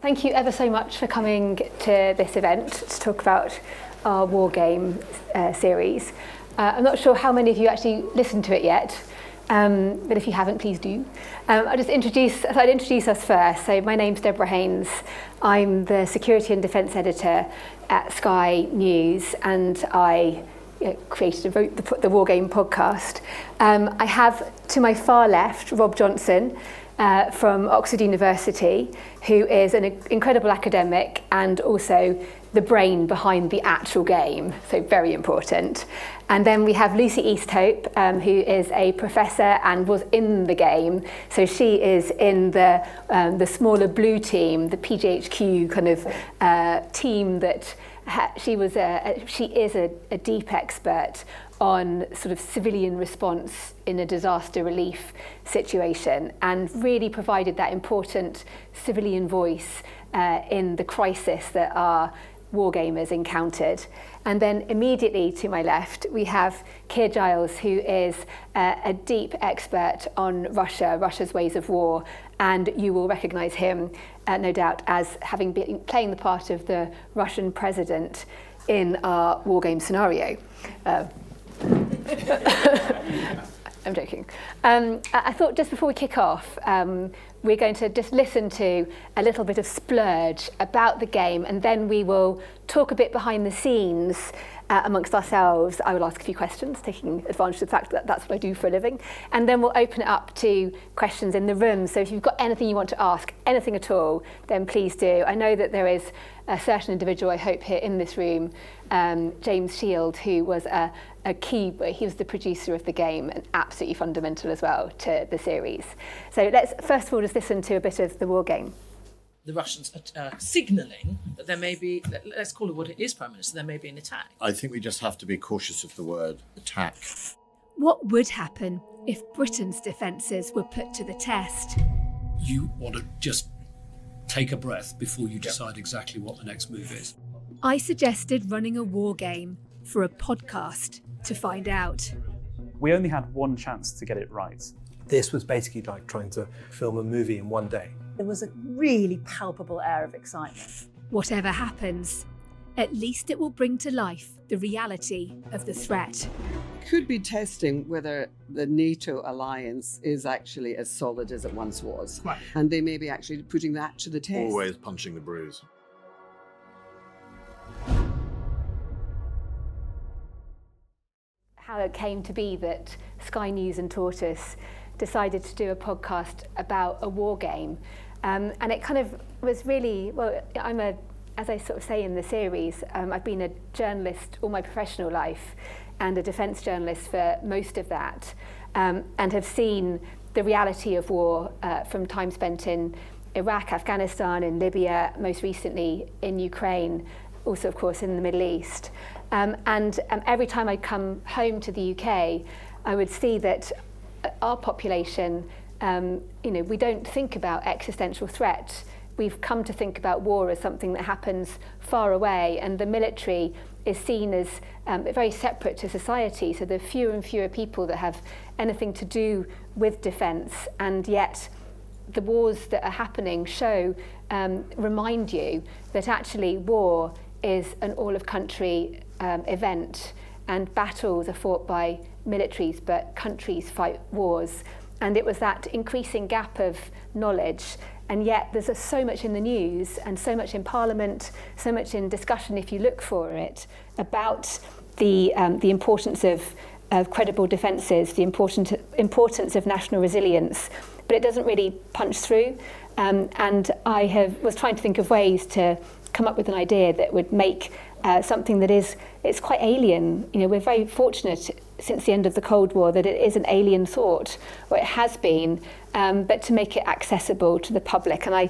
Thank you ever so much for coming to this event to talk about our Wargame series. I'm not sure how many of you actually listened to it yet, but if you haven't, please do. I'd introduce us first. So my name's Deborah Haynes. I'm the Security and Defence Editor at Sky News, and I created and wrote the Wargame podcast. I have to my far left Rob Johnson from Oxford University, who is an incredible academic and also the brain behind the actual game, so very important. And then we have Lucy Easthope, who is a professor and was in the game. So she is in the smaller blue team, the PGHQ kind of team that she is a deep expert on sort of civilian response in a disaster relief situation, and really provided that important civilian voice in the crisis that our wargamers encountered. And then immediately to my left, we have Keir Giles, who is a deep expert on Russia's ways of war, and you will recognise him, no doubt, as having been playing the part of the Russian president in our wargame scenario. I'm joking. I thought just before we kick off, we're going to just listen to a little bit of splurge about the game, and then we will talk a bit behind the scenes amongst ourselves. I will ask a few questions, taking advantage of the fact that that's what I do for a living, and then we'll open it up to questions in the room. So if you've got anything you want to ask, anything at all, then please do. I know that there is a certain individual, I hope, here in this room, James Shield, who was a key, he was the producer of the game and absolutely fundamental as well to the series. So let's first of all just listen to a bit of the war game. The Russians are signalling that there may be, let's call it what it is, Prime Minister, there may be an attack. I think we just have to be cautious of the word attack. What would happen if Britain's defences were put to the test? You want to just take a breath before you decide exactly what the next move is. I suggested running a war game for a podcast to find out. We only had one chance to get it right. This was basically like trying to film a movie in one day. There was a really palpable air of excitement. Whatever happens, at least it will bring to life the reality of the threat. Could be testing whether the NATO alliance is actually as solid as it once was. Right. And they may be actually putting that to the test. Always punching the bruise. How it came to be that Sky News and Tortoise decided to do a podcast about a war game. And it kind of was really, well, as I sort of say in the series, I've been a journalist all my professional life and a defence journalist for most of that, and have seen the reality of war from time spent in Iraq, Afghanistan, in Libya, most recently in Ukraine, also of course in the Middle East. And every time I come home to the UK, I would see that our population, we don't think about existential threat. We've come to think about war as something that happens far away, and the military is seen as very separate to society. So there are fewer and fewer people that have anything to do with defence, and yet the wars that are happening remind you that actually war is an all-of-country event, and battles are fought by militaries, but countries fight wars. And it was that increasing gap of knowledge, and yet there's so much in the news and so much in Parliament, so much in discussion, if you look for it, about the importance of credible defences, the importance of national resilience, but it doesn't really punch through. And I was trying to think of ways to come up with an idea that would make something that it's quite alien. We're very fortunate since the end of the Cold War that it is an alien thought, or it has been, but to make it accessible to the public. And I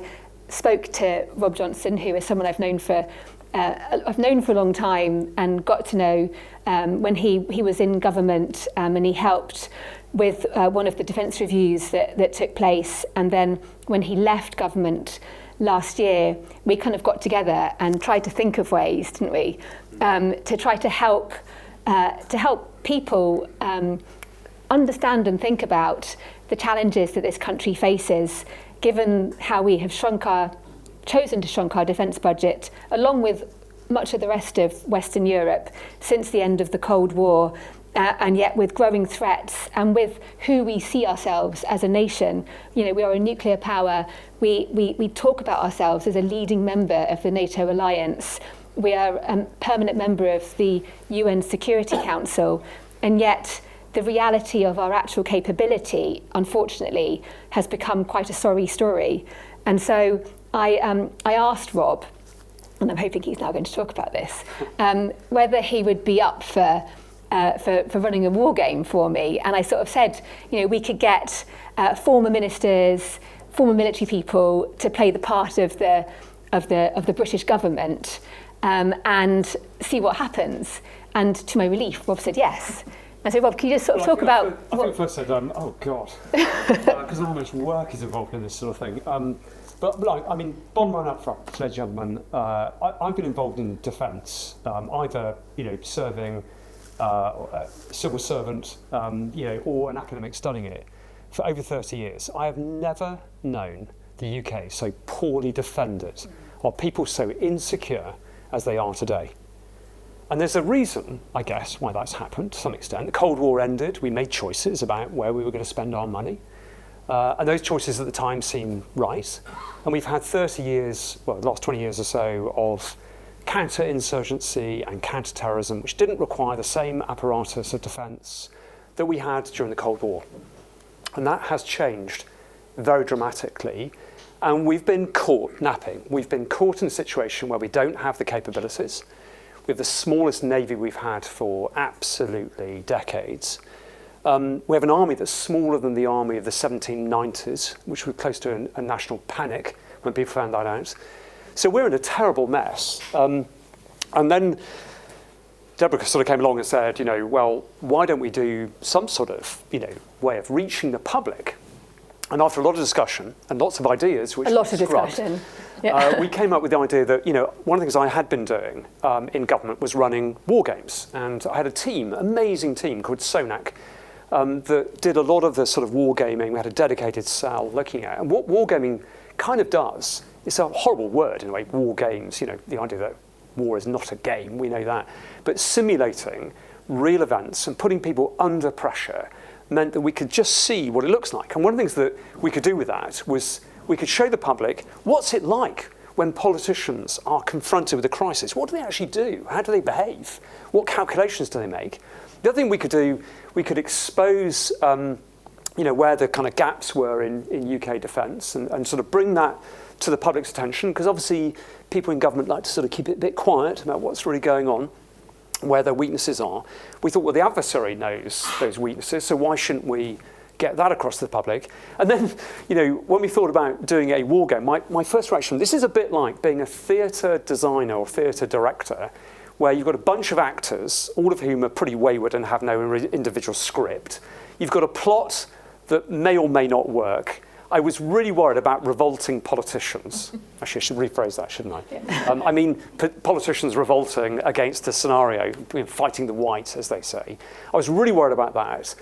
spoke to Rob Johnson, who is someone I've known for a long time, and got to know when he was in government, and he helped with one of the defence reviews that took place. And then when he left government last year, we kind of got together and tried to think of ways, didn't we, to try to help people understand and think about the challenges that this country faces, given how we have shrunk our chosen to shrink our defence budget, along with much of the rest of Western Europe, since the end of the Cold War, and yet with growing threats and with who we see ourselves as a nation. You know, we are a nuclear power. We talk about ourselves as a leading member of the NATO alliance. We are a permanent member of the UN Security Council, and yet the reality of our actual capability, unfortunately, has become quite a sorry story. And so I asked Rob, and I'm hoping he's now going to talk about this, whether he would be up for running a war game for me. And I sort of said, you know, we could get former ministers, former military people to play the part of the British government, and see what happens. And to my relief, Rob said yes. I said, Rob, can you just sort of talk about... I think first said, oh God, because how much work is involved in this sort of thing. But like, I mean, bottom line up front, ladies and gentlemen, I've been involved in defence, either, you know, serving a civil servant, you know, or an academic studying it for over 30 years. I have never known the UK so poorly defended, or people so insecure as they are today. And there's a reason, I guess, why that's happened to some extent. The Cold War ended, we made choices about where we were going to spend our money. And those choices at the time seemed right. And we've had 30 years, well, the last 20 years or so, of counter-insurgency and counter-terrorism, which didn't require the same apparatus of defence that we had during the Cold War. And that has changed very dramatically. And we've been caught napping. We've been caught in a situation where we don't have the capabilities. We have the smallest navy we've had for absolutely decades. We have an army that's smaller than the army of the 1790s, which was close to a national panic when people found that out. So we're in a terrible mess. And then Deborah sort of came along and said, you know, well, why don't we do some sort of, you know, way of reaching the public? And after a lot of discussion and lots of ideas, which we came up with the idea that, you know, one of the things I had been doing in government was running war games. And I had a team, amazing team called SONAC, that did a lot of the sort of wargaming. We had a dedicated cell looking at it. And what wargaming kind of does, it's a horrible word in a way, war games, you know, the idea that war is not a game, we know that. But simulating real events and putting people under pressure meant that we could just see what it looks like. And one of the things that we could do with that was we could show the public what's it like when politicians are confronted with a crisis. What do they actually do? How do they behave? What calculations do they make? The other thing we could do, we could expose you know, where the kind of gaps were in UK defence and sort of bring that to the public's attention, because obviously people in government like to sort of keep it a bit quiet about what's really going on, where their weaknesses are. We thought, well, the adversary knows those weaknesses, so why shouldn't we get that across to the public? And then, you know, when we thought about doing a war game, my first reaction, this is a bit like being a theatre designer or theatre director, where you've got a bunch of actors, all of whom are pretty wayward and have no individual script. You've got a plot that may or may not work. I was really worried about revolting politicians. Actually, I should rephrase that, shouldn't I? Yeah. I mean, politicians revolting against a scenario, you know, fighting the white, as they say. I was really worried about that.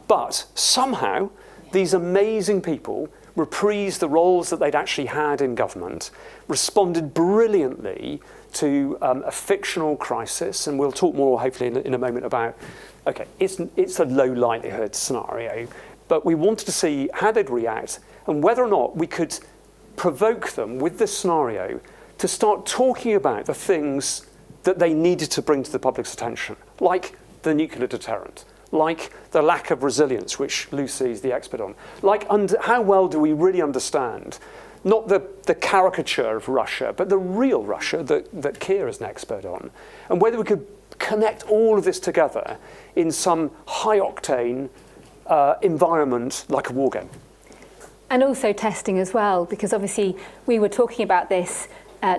But somehow, these amazing people reprised the roles that they'd actually had in government, responded brilliantly to a fictional crisis, and we'll talk more, hopefully, in a moment about, okay, it's a low likelihood scenario, but we wanted to see how they'd react and whether or not we could provoke them with this scenario to start talking about the things that they needed to bring to the public's attention, like the nuclear deterrent, like the lack of resilience, which Lucy's the expert on, like how well do we really understand not the caricature of Russia, but the real Russia that Keir is an expert on, and whether we could connect all of this together in some high-octane environment like a war game. And also testing as well, because obviously we were talking about this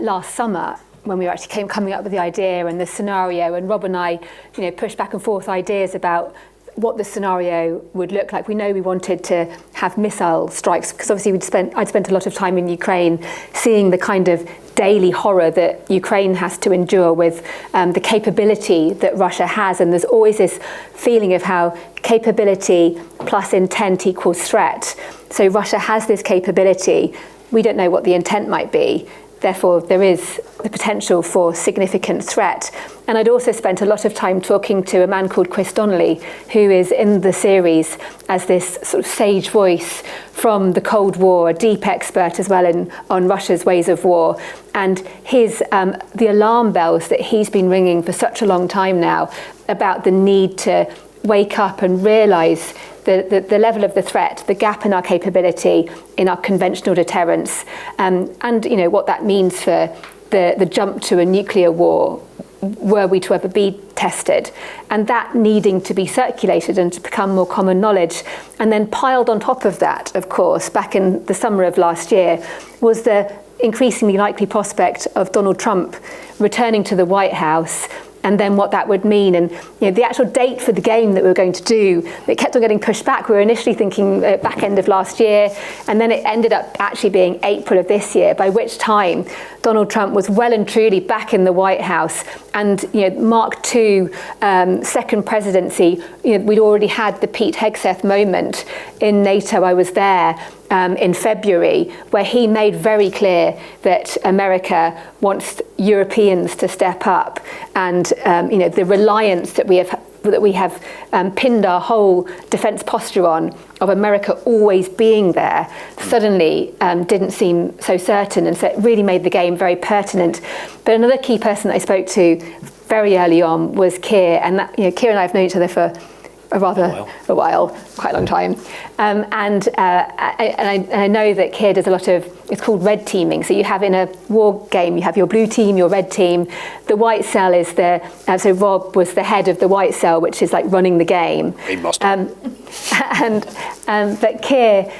last summer when we were actually coming up with the idea and the scenario, and Rob and I, you know, pushed back and forth ideas about what the scenario would look like. We know we wanted to have missile strikes because obviously I'd spent a lot of time in Ukraine seeing the kind of daily horror that Ukraine has to endure with the capability that Russia has, and there's always this feeling of how capability plus intent equals threat. So Russia has this capability, we don't know what the intent might be. Therefore, there is the potential for significant threat. And I'd also spent a lot of time talking to a man called Chris Donnelly, who is in the series as this sort of sage voice from the Cold War, a deep expert as well on Russia's ways of war. And the alarm bells that he's been ringing for such a long time now about the need to wake up and realise the level of the threat, the gap in our capability, in our conventional deterrence, and what that means for the jump to a nuclear war, were we to ever be tested, and that needing to be circulated and to become more common knowledge. And then piled on top of that, of course, back in the summer of last year, was the increasingly likely prospect of Donald Trump returning to the White House, and then what that would mean. And the actual date for the game that we were going to do, it kept on getting pushed back. We were initially thinking back end of last year, and then it ended up actually being April of this year, by which time Donald Trump was well and truly back in the White House. And Mark II, second presidency, we'd already had the Pete Hegseth moment in NATO. I was there in February, where he made very clear that America wants Europeans to step up, and the reliance that we have pinned our whole defence posture on, of America always being there, suddenly didn't seem so certain, and so it really made the game very pertinent. But another key person that I spoke to very early on was Keir, and Keir and I have known each other for a while, quite a long time. And I know that Keir does a lot of, it's called red teaming. So you have in a war game, you have your blue team, your red team. The white cell is so Rob was the head of the white cell, which is like running the game. But Keir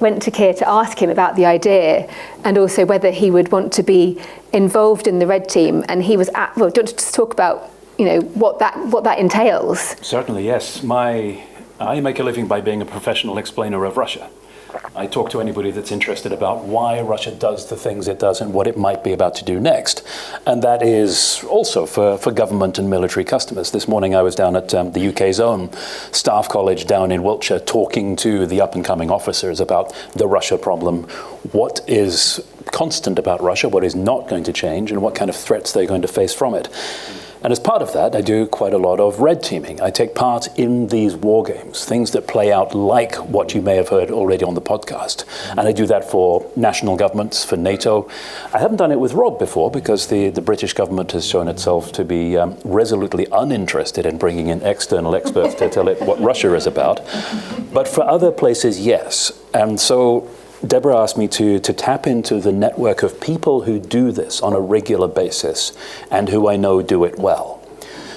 went to Keir to ask him about the idea, and also whether he would want to be involved in the red team. And he was, do you want to just talk about what that entails? Certainly, yes. I make a living by being a professional explainer of Russia. I talk to anybody that's interested about why Russia does the things it does and what it might be about to do next. And that is also for government and military customers. This morning I was down at the UK's own staff college down in Wiltshire, talking to the up-and-coming officers about the Russia problem, what is constant about Russia, what is not going to change, and what kind of threats they're going to face from it. And as part of that, I do quite a lot of red teaming. I take part in these war games, things that play out like what you may have heard already on the podcast. And I do that for national governments, for NATO. I haven't done it with Rob before, because the British government has shown itself to be resolutely uninterested in bringing in external experts to tell it what Russia is about. But for other places, yes. And so Deborah asked me to tap into the network of people who do this on a regular basis and who I know do it well.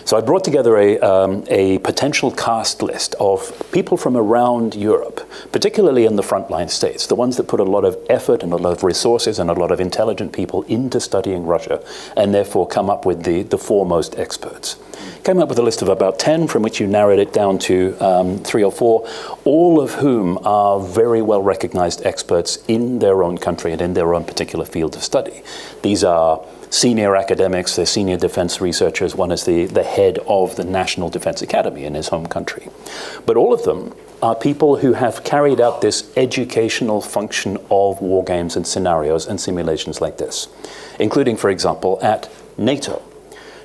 So I brought together a potential cast list of people from around Europe, particularly in the frontline states, the ones that put a lot of effort and a lot of resources and a lot of intelligent people into studying Russia, and therefore come up with the foremost experts. Came up with a list of about 10, from which you narrowed it down to 3 or 4, all of whom are very well recognized experts in their own country and in their own particular field of study. These are senior academics, they're senior defense researchers. One is the head of the National Defense Academy in his home country. But all of them are people who have carried out this educational function of war games and scenarios and simulations like this, including, for example, at NATO,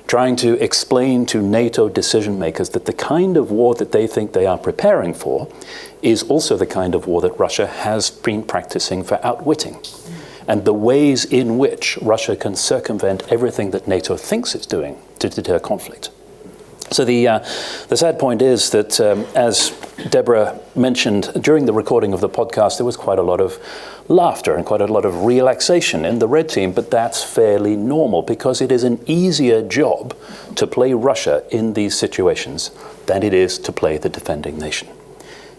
trying to explain to NATO decision makers that the kind of war that they think they are preparing for is also the kind of war that Russia has been practicing for outwitting, and the ways in which Russia can circumvent everything that NATO thinks it's doing to deter conflict. So the sad point is that, as Deborah mentioned during the recording of the podcast, there was quite a lot of laughter and quite a lot of relaxation in the red team, but that's fairly normal, because it is an easier job to play Russia in these situations than it is to play the defending nation.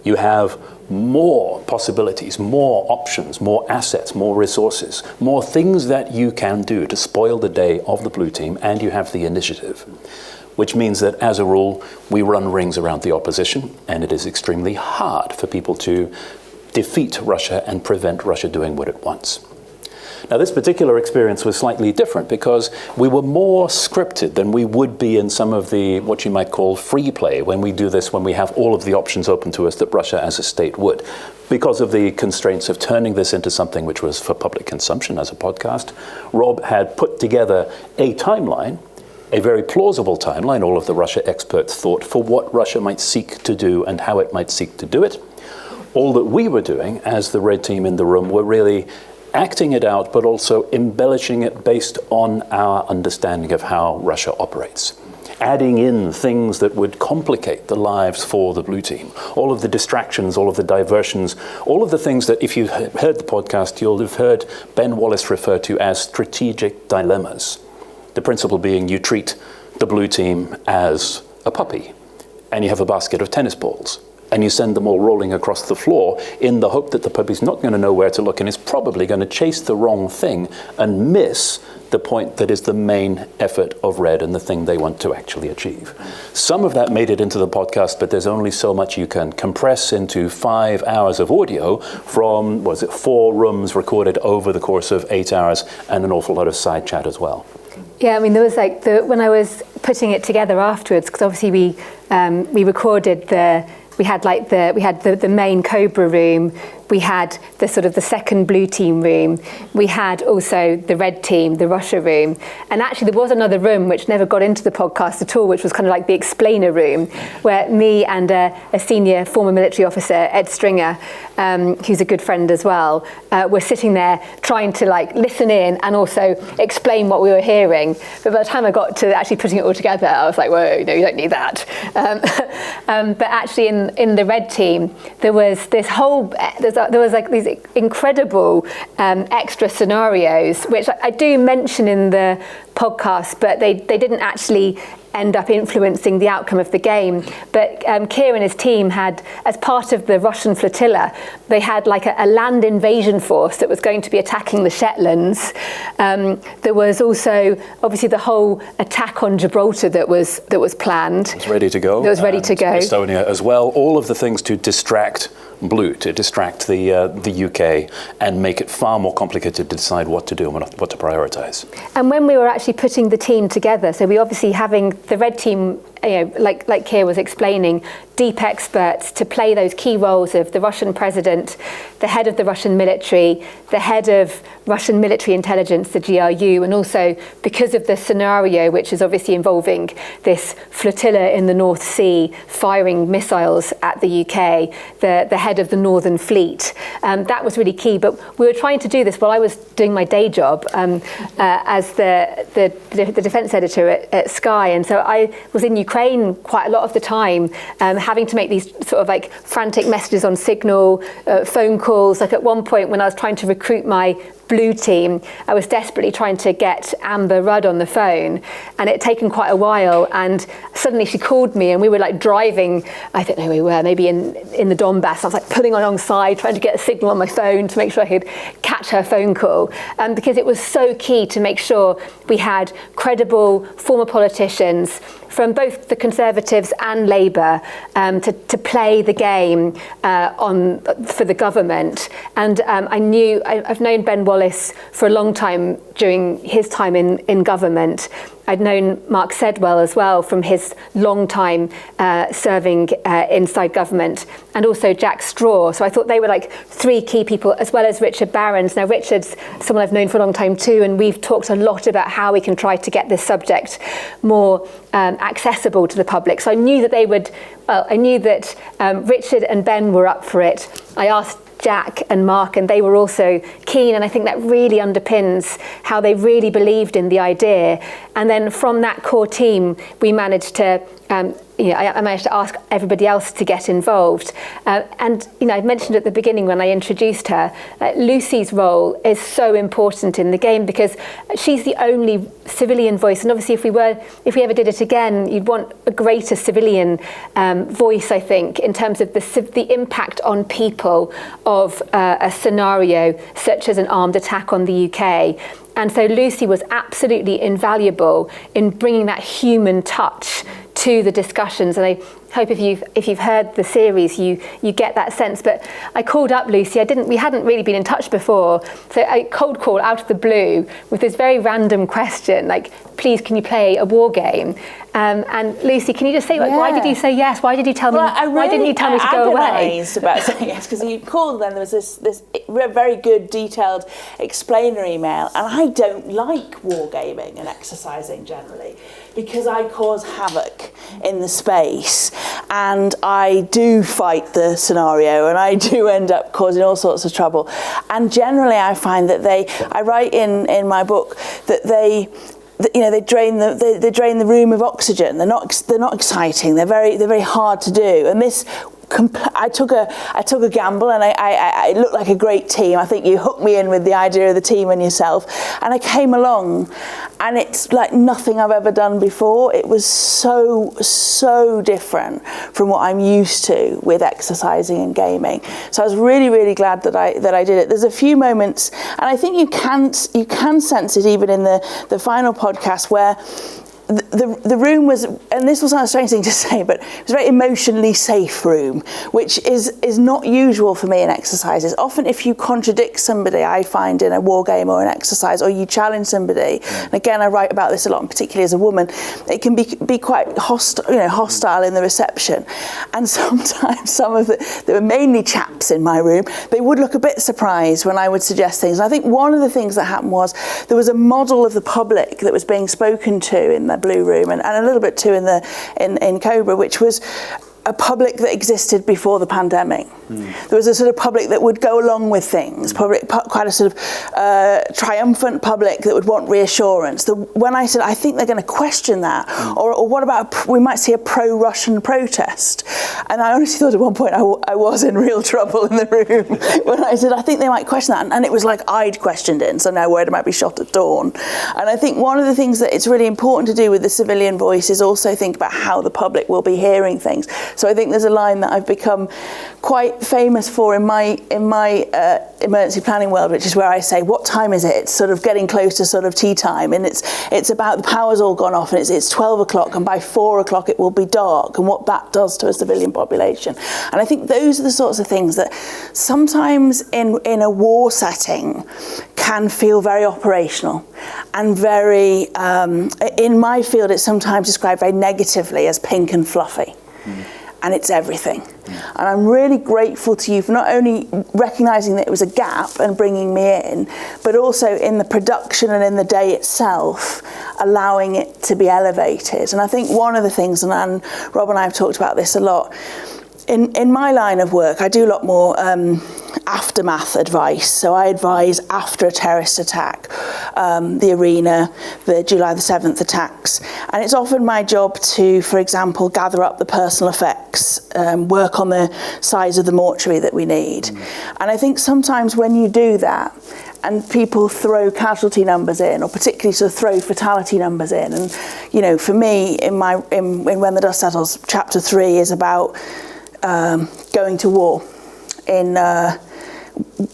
You have more possibilities, more options, more assets, more resources, more things that you can do to spoil the day of the blue team, and you have the initiative. Which means that, as a rule, we run rings around the opposition, and it is extremely hard for people to defeat Russia and prevent Russia doing what it wants. Now, this particular experience was slightly different because we were more scripted than we would be in some of the, what you might call free play, when we do this, when we have all of the options open to us that Russia as a state would. Because of the constraints of turning this into something which was for public consumption as a podcast, Rob had put together a timeline, a very plausible timeline, all of the Russia experts thought, for what Russia might seek to do and how it might seek to do it. All that we were doing as the red team in the room were really acting it out, but also embellishing it based on our understanding of how Russia operates. Adding in things that would complicate the lives for the blue team. All of the distractions, all of the diversions, all of the things that, if you heard the podcast, you'll have heard Ben Wallace refer to as strategic dilemmas. The principle being you treat the blue team as a puppy, and you have a basket of tennis balls, and you send them all rolling across the floor in the hope that the puppy's not going to know where to look and is probably going to chase the wrong thing and miss the point that is the main effort of Red and the thing they want to actually achieve. Some of that made it into the podcast, but there's only so much you can compress into 5 hours of audio from, 4 rooms recorded over the course of 8 hours, and an awful lot of side chat as well. Yeah, I mean, there was like when I was putting it together afterwards, because obviously we recorded we had the main Cobra room, we had the sort of the second blue team room, we had also the red team, the Russia room, and actually there was another room which never got into the podcast at all, which was kind of like the explainer room, where me and a senior former military officer, Ed Stringer, who's a good friend as well, were sitting there trying to like listen in and also explain what we were hearing. But by the time I got to actually putting it all together, I was like, whoa, no, you don't need that. But actually in the red team, there was this whole, there was like these incredible extra scenarios, which I do mention in the podcast, but they didn't actually end up influencing the outcome of the game. But Keir and his team had, as part of the Russian flotilla, they had like a land invasion force that was going to be attacking the Shetlands. There was also obviously the whole attack on Gibraltar that was planned. It was ready to go. It was ready to go. Estonia as well. All of the things to distract Blue, to distract the UK and make it far more complicated to decide what to do and what to prioritise. And when we were actually putting the team together, so we obviously having the red team, like Keir was explaining, deep experts to play those key roles of the Russian president, the head of the Russian military, the head of Russian military intelligence, the GRU, and also because of the scenario, which is obviously involving this flotilla in the North Sea firing missiles at the UK, the head of the Northern Fleet. That was really key. But we were trying to do this while I was doing my day job as the defence editor at Sky. And so I was in Ukraine quite a lot of the time, having to make these sort of like frantic messages on Signal, phone calls. Like at one point when I was trying to recruit my blue team, I was desperately trying to get Amber Rudd on the phone, and it had taken quite a while, and suddenly she called me and we were like driving, I don't know where we were, maybe in the Donbass. I was like pulling alongside, trying to get a signal on my phone to make sure I could catch her phone call, because it was so key to make sure we had credible former politicians from both the Conservatives and Labour to play the game for the government. And I've known Ben Wallace for a long time during his time in government. I'd known Mark Sedwell as well from his long time serving inside government, and also Jack Straw. So I thought they were like 3 key people, as well as Richard Barrons. Now Richard's someone I've known for a long time too, and we've talked a lot about how we can try to get this subject more accessible to the public. So I knew that Richard and Ben were up for it. I asked Jack and Mark, and they were also keen, and I think that really underpins how they really believed in the idea. And then from that core team, we managed to I managed to ask everybody else to get involved. And I mentioned at the beginning when I introduced her, Lucy's role is so important in the game because she's the only civilian voice. And obviously if we ever did it again, you'd want a greater civilian voice, I think, in terms of the impact on people of a scenario such as an armed attack on the UK. And so Lucy was absolutely invaluable in bringing that human touch to the discussions. And hope if you've heard the series, you get that sense. But I called up Lucy. We hadn't really been in touch before, so I cold called out of the blue with this very random question, like, please, can you play a war game? And Lucy, can you just say, why did you say yes? Why did you tell me? Why didn't you tell me to go away? I agonised about saying yes, because you called, and there was this very good, detailed explainer email, and I don't like wargaming and exercising generally, because I cause havoc in the space, and I do fight the scenario, and I do end up causing all sorts of trouble. And generally, I find that I write in my book that they drain the room of oxygen. They're not exciting. They're very hard to do. And this, I took a gamble, and I looked like a great team. I think you hooked me in with the idea of the team and yourself, and I came along, and it's like nothing I've ever done before. It was so different from what I'm used to with exercising and gaming. So I was really glad that I did it. There's a few moments, and I think you can sense it even in the final podcast, where the room was, and this was not a strange thing to say, but it was a very emotionally safe room, which is not usual for me in exercises. Often if you contradict somebody, I find in a war game or an exercise, or you challenge somebody, and again I write about this a lot, and particularly as a woman, it can be quite hostile in the reception. And sometimes there were mainly chaps in my room, they would look a bit surprised when I would suggest things. And I think one of the things that happened was there was a model of the public that was being spoken to in the Blue Room, and a little bit too in Cobra, which was a public that existed before the pandemic. There was a sort of public that would go along with things, quite a sort of triumphant public that would want reassurance. When I said, I think they're going to question that, or what about, we might see a pro-Russian protest. And I honestly thought at one point I was in real trouble in the room when I said, I think they might question that. And it was like I'd questioned it, and so now word might be shot at dawn. And I think one of the things that it's really important to do with the civilian voice is also think about how the public will be hearing things. So I think there's a line that I've become quite famous for in my emergency planning world, which is where I say, what time is it? It's sort of getting close to sort of tea time, and it's about the power's all gone off, and it's 12 o'clock, and by 4 o'clock it will be dark, and what that does to a civilian population. And I think those are the sorts of things that sometimes in a war setting can feel very operational and very, in my field it's sometimes described very negatively as pink and fluffy. And it's everything. And I'm really grateful to you for not only recognising that it was a gap and bringing me in, but also in the production and in the day itself, allowing it to be elevated. And I think one of the things, and Rob and I have talked about this a lot, in my line of work, I do a lot more aftermath advice. So I advise after a terrorist attack, the arena, the July the 7th attacks. And it's often my job to, for example, gather up the personal effects, work on the size of the mortuary that we need. And I think sometimes when you do that, and people throw casualty numbers in, or particularly sort of throw fatality numbers in. And, you know, for me, in When the Dust Settles, chapter 3 is about going to war, in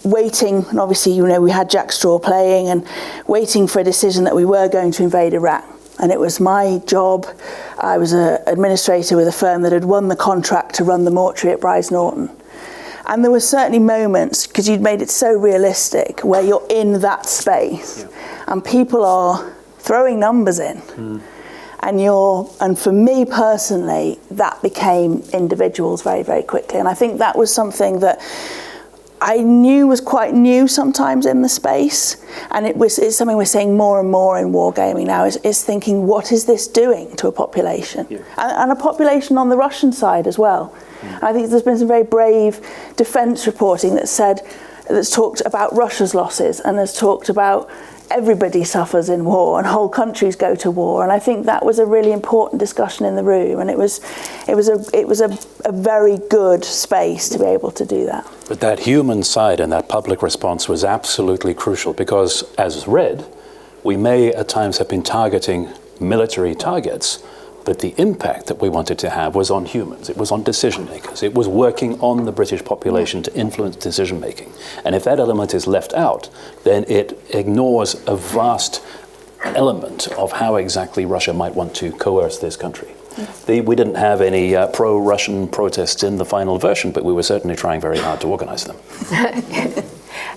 waiting, and obviously, you know, we had Jack Straw playing, and waiting for a decision that we were going to invade Iraq. And it was my job. I was an administrator with a firm that had won the contract to run the mortuary at Bryce Norton. And there were certainly moments, because you'd made it so realistic, where you're in that space, and people are throwing numbers in. And for me personally, that became individuals very, very quickly. And I think that was something that I knew was quite new sometimes in the space. And it's something we're seeing more and more in wargaming now, is thinking, what is this doing to a population? And a population on the Russian side as well. And I think there's been some very brave defence reporting that's talked about Russia's losses, and has talked about everybody suffers in war and whole countries go to war. And I think that was a really important discussion in the room, and it was a very good space to be able to do that. But that human side and that public response was absolutely crucial, because as read, we may at times have been targeting military targets, but the impact that we wanted to have was on humans. It was on decision makers. It was working on the British population to influence decision making. And if that element is left out, then it ignores a vast element of how exactly Russia might want to coerce this country. We didn't have any pro-Russian protests in the final version, but we were certainly trying very hard to organise them.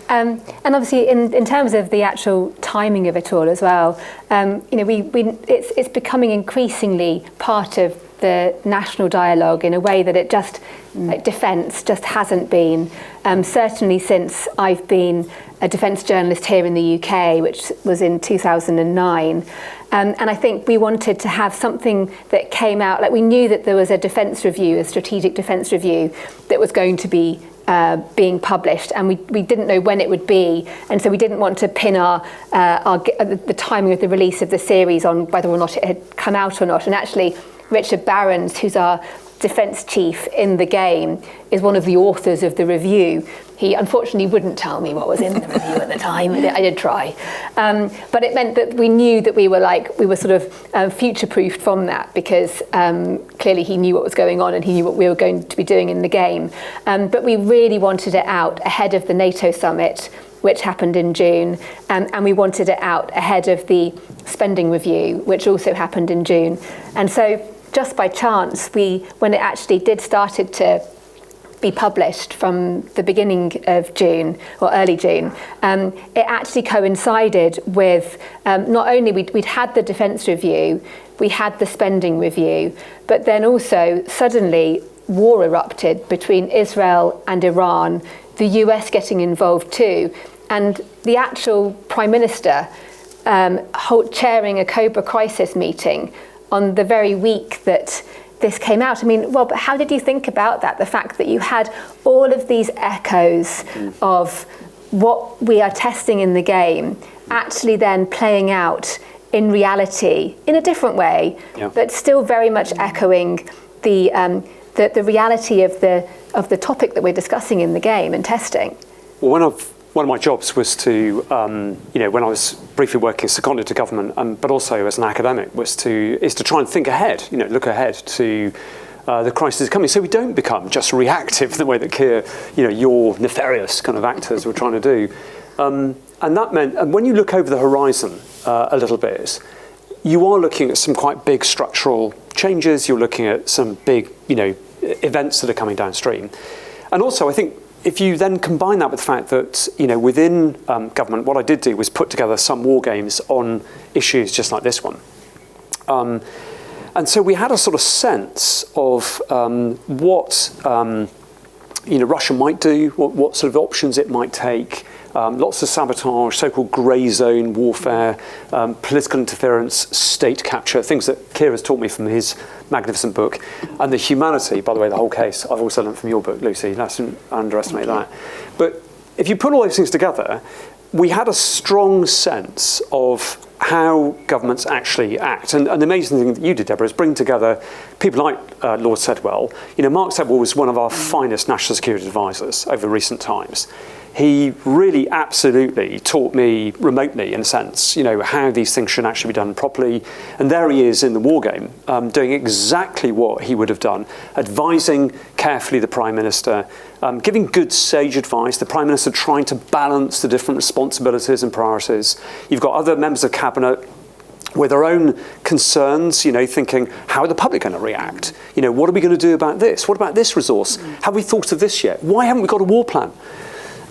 And obviously, in terms of the actual timing of it all as well, it's becoming increasingly part of the national dialogue in a way that it just, like defence, just hasn't been. Certainly since I've been a defence journalist here in the UK, which was in 2009. And I think we wanted to have something that came out, like we knew that there was a defence review, a strategic defence review, that was going to be being published, and we didn't know when it would be, and so we didn't want to pin the timing of the release of the series on whether or not it had come out or not. And actually, Richard Barons, who's our defence chief in the game, is one of the authors of the review. He unfortunately wouldn't tell me what was in the review at the time. I did try, but it meant that we knew that we were sort of future-proofed from that, because clearly he knew what was going on and he knew what we were going to be doing in the game. But we really wanted it out ahead of the NATO summit, which happened in June, and we wanted it out ahead of the spending review, which also happened in June. And so, just by chance, when it actually did started to be published from the beginning of June or early June, it actually coincided with not only we'd had the defence review, we had the spending review, but then also suddenly war erupted between Israel and Iran, the US getting involved too, and the actual Prime Minister chairing a Cobra crisis meeting on the very week that this came out. I mean, well, but how did you think about that? The fact that you had all of these echoes of what we are testing in the game actually then playing out in reality in a different way, but still very much echoing the reality of the topic that we're discussing in the game and testing. Well, one of my jobs was to, when I was briefly working seconded to government, but also as an academic, is to try and think ahead, look ahead to the crisis coming, so we don't become just reactive the way that Keir, your nefarious kind of actors were trying to do. And that meant, and when you look over the horizon a little bit, you are looking at some quite big structural changes. You're looking at some big, events that are coming downstream, and also I think, if you then combine that with the fact that, within government, what I did do was put together some war games on issues just like this one. And so we had a sort of sense of what, Russia might do, what sort of options it might take, lots of sabotage, so-called grey zone warfare, political interference, state capture, things that Keir has taught me from his magnificent book, and the humanity, by the way, the whole case, I've also learned from your book, Lucy, let's underestimate that. But if you put all those things together, we had a strong sense of how governments actually act. And the amazing thing that you did, Deborah, is bring together people like Lord Sedwell. Mark Sedwell was one of our finest national security advisors over recent times. He really absolutely taught me remotely, in a sense, how these things should actually be done properly. And there he is in the war game, doing exactly what he would have done, advising carefully the Prime Minister, giving good sage advice, the Prime Minister trying to balance the different responsibilities and priorities. You've got other members of Cabinet with their own concerns, thinking, how are the public going to react? What are we going to do about this? What about this resource? Have we thought of this yet? Why haven't we got a war plan?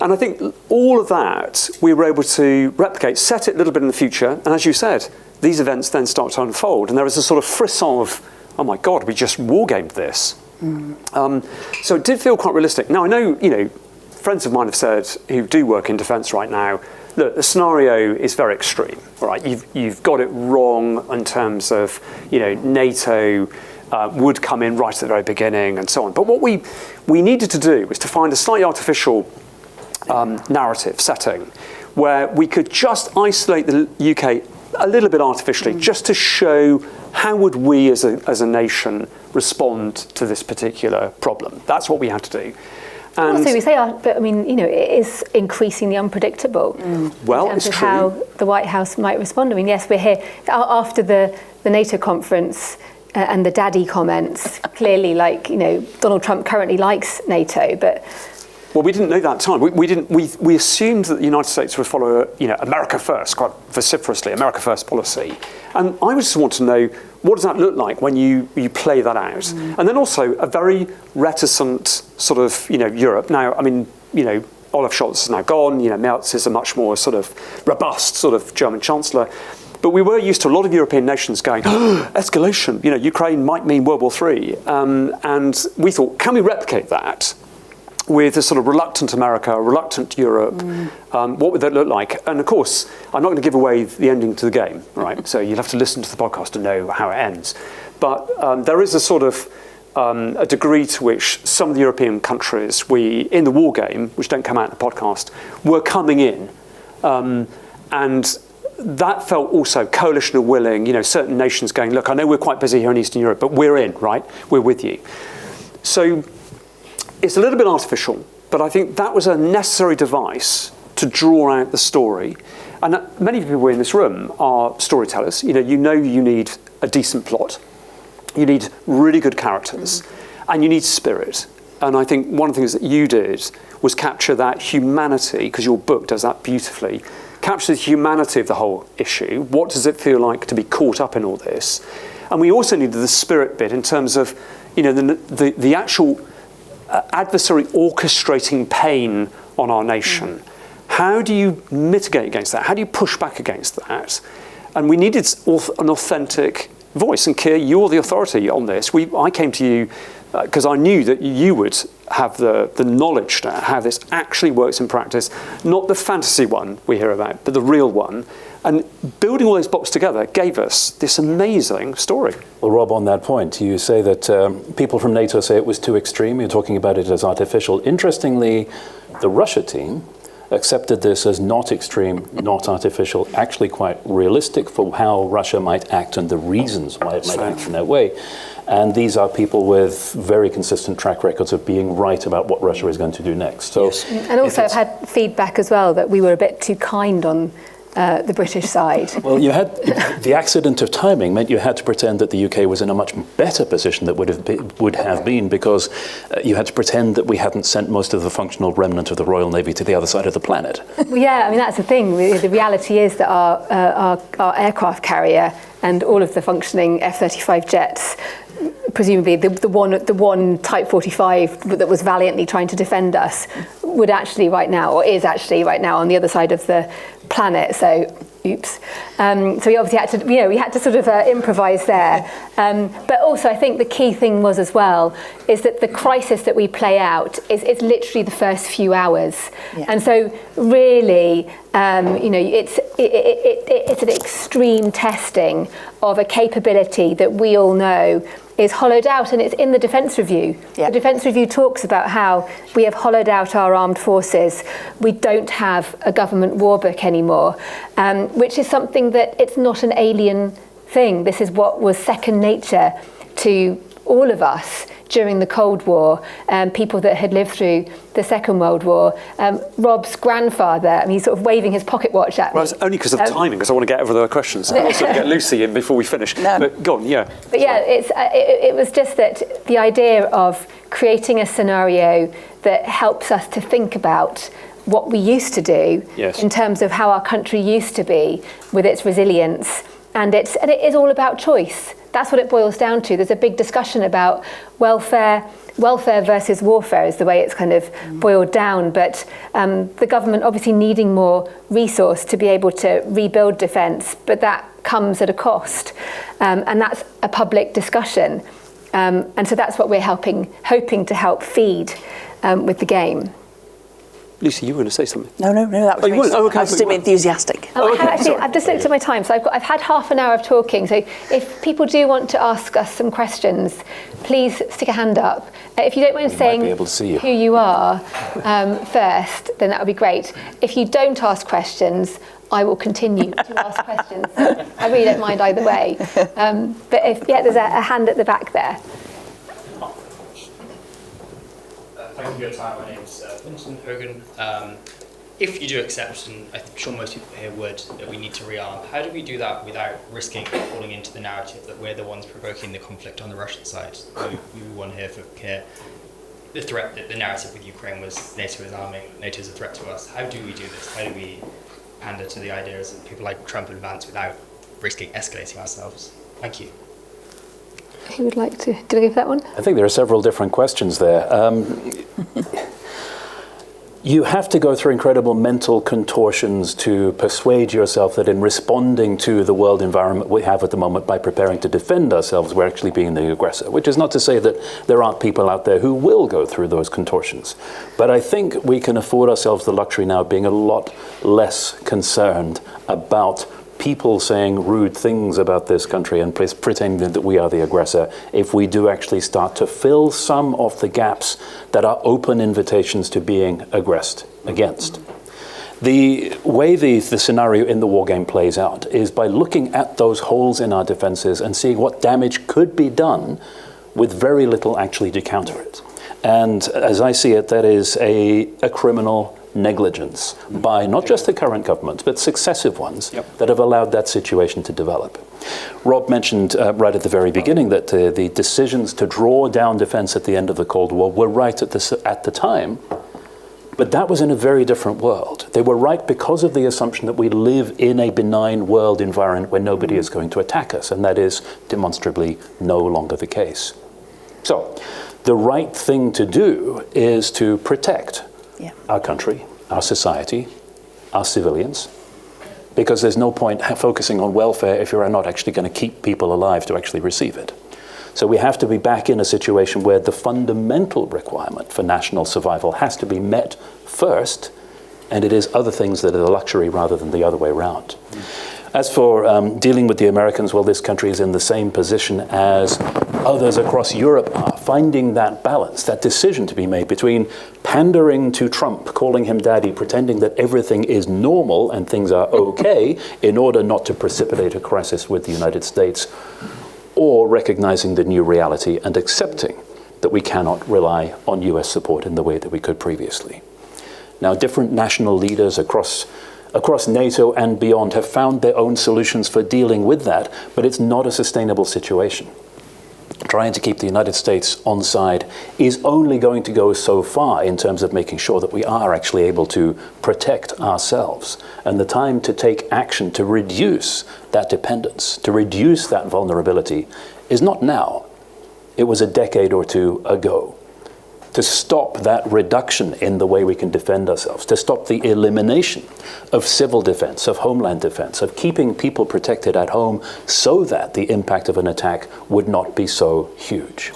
And I think all of that we were able to replicate, set it a little bit in the future. And as you said, these events then start to unfold. And there is a sort of frisson of, oh my God, we just wargamed this. So it did feel quite realistic. Now, I know, friends of mine have said, who do work in defence right now, look, the scenario is very extreme, all right? You've got it wrong in terms of, NATO would come in right at the very beginning and so on. But what we needed to do was to find a slightly artificial narrative setting where we could just isolate the UK a little bit artificially, just to show how would we as a nation respond to this particular problem. That's what we had to do. And also, we say, but I mean, it is increasingly unpredictable. Well, in terms it's of true. How the White House might respond. I mean, yes, we're here after the NATO conference and the daddy comments. Clearly, Donald Trump currently likes NATO, but. Well, we didn't know that at the time. We assumed that the United States would follow, America first, quite vociferously, America first policy. And I just want to know, what does that look like when you play that out? And then also a very reticent sort of, Europe. Now, I mean, Olaf Scholz is now gone, Merz is a much more sort of robust sort of German chancellor. But we were used to a lot of European nations going, escalation, Ukraine might mean World War III. And we thought, can we replicate that with a sort of reluctant America, reluctant Europe? What would that look like? And of course, I'm not going to give away the ending to the game, right? So you'll have to listen to the podcast to know how it ends. But there is a sort of a degree to which some of the European countries, in the Wargame, which don't come out in the podcast, were coming in. And that felt also coalition of willing, certain nations going, look, I know we're quite busy here in Eastern Europe, but we're in, right? We're with you. So it's a little bit artificial, but I think that was a necessary device to draw out the story. And many people in this room are storytellers. You need a decent plot. You need really good characters, and you need spirit. And I think one of the things that you did was capture that humanity, because your book does that beautifully, capture the humanity of the whole issue. What does it feel like to be caught up in all this? And we also needed the spirit bit in terms of, the actual adversary orchestrating pain on our nation. How do you mitigate against that? How do you push back against that? And we needed an authentic voice. And Keir, you're the authority on this. I came to you because I knew that you would have the knowledge to how this actually works in practice, not the fantasy one we hear about, but the real one. And building all those blocks together gave us this amazing story. Well, Rob, on that point, you say that people from NATO say it was too extreme. You're talking about it as artificial. Interestingly, the Russia team accepted this as not extreme, not artificial, actually quite realistic for how Russia might act and the reasons why it might act in that way. And these are people with very consistent track records of being right about what Russia is going to do next. So, and also I've had feedback as well that we were a bit too kind on the British side. Well, you had the accident of timing meant you had to pretend that the UK was in a much better position that would have been because you had to pretend that we hadn't sent most of the functional remnant of the Royal Navy to the other side of the planet. Well, yeah, I mean that's the thing. The reality is that our aircraft carrier and all of the functioning F-35 jets, presumably the one Type 45 that was valiantly trying to defend us, would actually right now, or is actually right now on the other side of the planet. So, oops. So we obviously had to, we had to sort of improvise there. But also, I think the key thing was as well is that the crisis that we play out is literally the first few hours, and so really, it's an extreme testing of a capability that we all know is hollowed out, and it's in the Defence Review. The Defence Review talks about how we have hollowed out our armed forces. We don't have a government war book anymore, which is something that it's not an alien thing. This is what was second nature to all of us during the Cold War, people that had lived through the Second World War. Rob's grandfather, I mean, he's sort of waving his pocket watch at me. Well, it's only because of timing, because I want to get over the questions. I also get Lucy in before we finish. No. But go on, yeah. But yeah, it was just that the idea of creating a scenario that helps us to think about what we used to do in terms of how our country used to be with its resilience. And it is all about choice. That's what it boils down to. There's a big discussion about welfare versus warfare is the way it's kind of boiled down. But the government obviously needing more resource to be able to rebuild defence, but that comes at a cost. And that's a public discussion. And so that's what we're hoping to help feed with the game. Lucy, you were going to say something? No, that was me. Okay, I was just being enthusiastic. I've just looked at my time, so I've had half an hour of talking. So if people do want to ask us some questions, please stick a hand up. If you don't mind saying who you are first, then that would be great. If you don't ask questions, I will continue to ask questions. I really don't mind either way. But there's a hand at the back there. Thank you for your time. My name is Vincent Hogan. If you do accept, and I'm sure most people here would, that we need to rearm, how do we do that without risking falling into the narrative that we're the ones provoking the conflict on the Russian side? We won here for Keir. The narrative with Ukraine was NATO is arming, NATO is a threat to us. How do we do this? How do we pander to the ideas of people like Trump and Vance without risking escalating ourselves? Thank you. Who would like to? Did I give that one? I think there are several different questions there. You have to go through incredible mental contortions to persuade yourself that in responding to the world environment we have at the moment by preparing to defend ourselves, we're actually being the aggressor, which is not to say that there aren't people out there who will go through those contortions. But I think we can afford ourselves the luxury now of being a lot less concerned about people saying rude things about this country and pretending that we are the aggressor if we do actually start to fill some of the gaps that are open invitations to being aggressed against. The way the scenario in the war game plays out is by looking at those holes in our defenses and seeing what damage could be done with very little actually to counter it. And as I see it, that is a criminal negligence by not just the current government, but successive ones that have allowed that situation to develop. Rob mentioned right at the very beginning that the decisions to draw down defense at the end of the Cold War were right at the time, but that was in a very different world. They were right because of the assumption that we live in a benign world environment where nobody is going to attack us, and that is demonstrably no longer the case. So the right thing to do is to protect our country, our society, our civilians, because there's no point focusing on welfare if you're not actually going to keep people alive to actually receive it. So we have to be back in a situation where the fundamental requirement for national survival has to be met first, and it is other things that are the luxury rather than the other way around. As for dealing with the Americans, well, this country is in the same position as others across Europe are, finding that balance, that decision to be made between pandering to Trump, calling him daddy, pretending that everything is normal and things are okay in order not to precipitate a crisis with the United States, or recognizing the new reality and accepting that we cannot rely on US support in the way that we could previously. Now, different national leaders across NATO and beyond have found their own solutions for dealing with that, but it's not a sustainable situation. Trying to keep the United States on side is only going to go so far in terms of making sure that we are actually able to protect ourselves. And the time to take action to reduce that dependence, to reduce that vulnerability, is not now. It was a decade or two ago. To stop that reduction in the way we can defend ourselves, to stop the elimination of civil defense, of homeland defense, of keeping people protected at home so that the impact of an attack would not be so huge.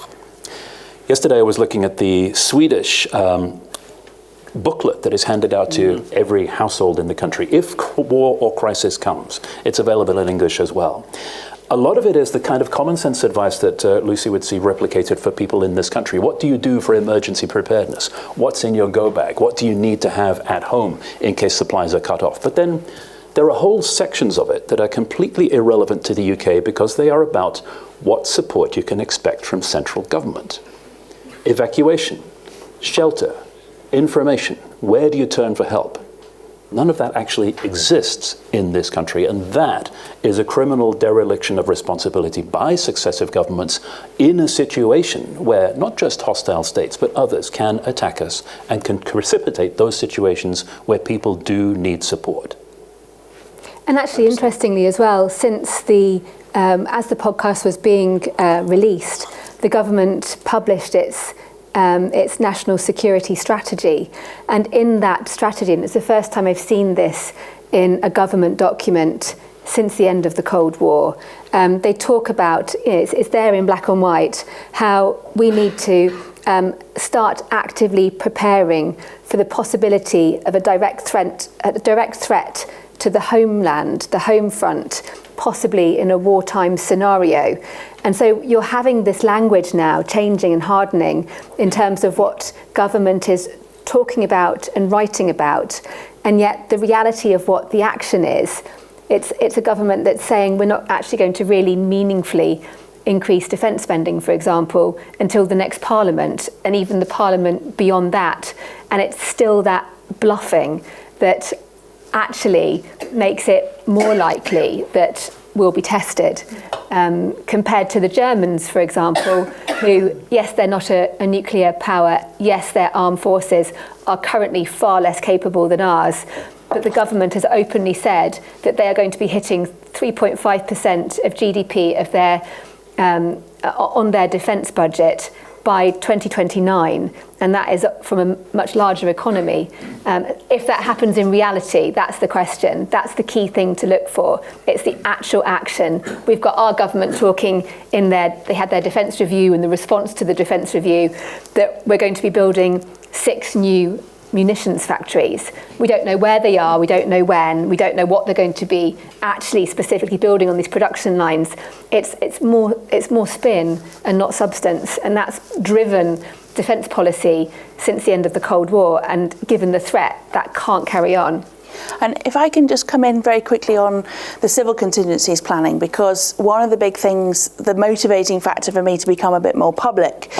Yesterday I was looking at the Swedish booklet that is handed out to every household in the country. If war or crisis comes, it's available in English as well. A lot of it is the kind of common sense advice that Lucy would see replicated for people in this country. What do you do for emergency preparedness? What's in your go bag? What do you need to have at home in case supplies are cut off? But then there are whole sections of it that are completely irrelevant to the UK because they are about what support you can expect from central government. Evacuation, shelter, information. Where do you turn for help? None of that actually exists in this country, and that is a criminal dereliction of responsibility by successive governments in a situation where not just hostile states, but others can attack us and can precipitate those situations where people do need support. And actually, interestingly as well, since as the podcast was being released, the government published its national security strategy. And in that strategy, and it's the first time I've seen this in a government document since the end of the Cold War, they talk about, it's there in black and white, how we need to start actively preparing for the possibility of a direct threat to the homeland, the home front, possibly in a wartime scenario. And so you're having this language now changing and hardening in terms of what government is talking about and writing about. And yet the reality of what the action is, it's a government that's saying we're not actually going to really meaningfully increase defence spending, for example, until the next parliament, and even the parliament beyond that. And it's still that bluffing that actually makes it more likely that will be tested, compared to the Germans, for example, who, yes, they're not a nuclear power, yes, their armed forces are currently far less capable than ours, but the government has openly said that they are going to be hitting 3.5% of GDP of their on their defence budget by 2029, and that is from a much larger economy. If that happens in reality, that's the question. That's the key thing to look for. It's the actual action. We've got our government talking they had their defence review, and the response to the defence review, that we're going to be building 6 new munitions factories. We don't know where they are, we don't know when, we don't know what they're going to be actually specifically building on these production lines. It's more spin and not substance, and that's driven defence policy since the end of the Cold War, and given the threat, that can't carry on. And if I can just come in very quickly on the civil contingencies planning, because one of the big things, the motivating factor for me to become a bit more public,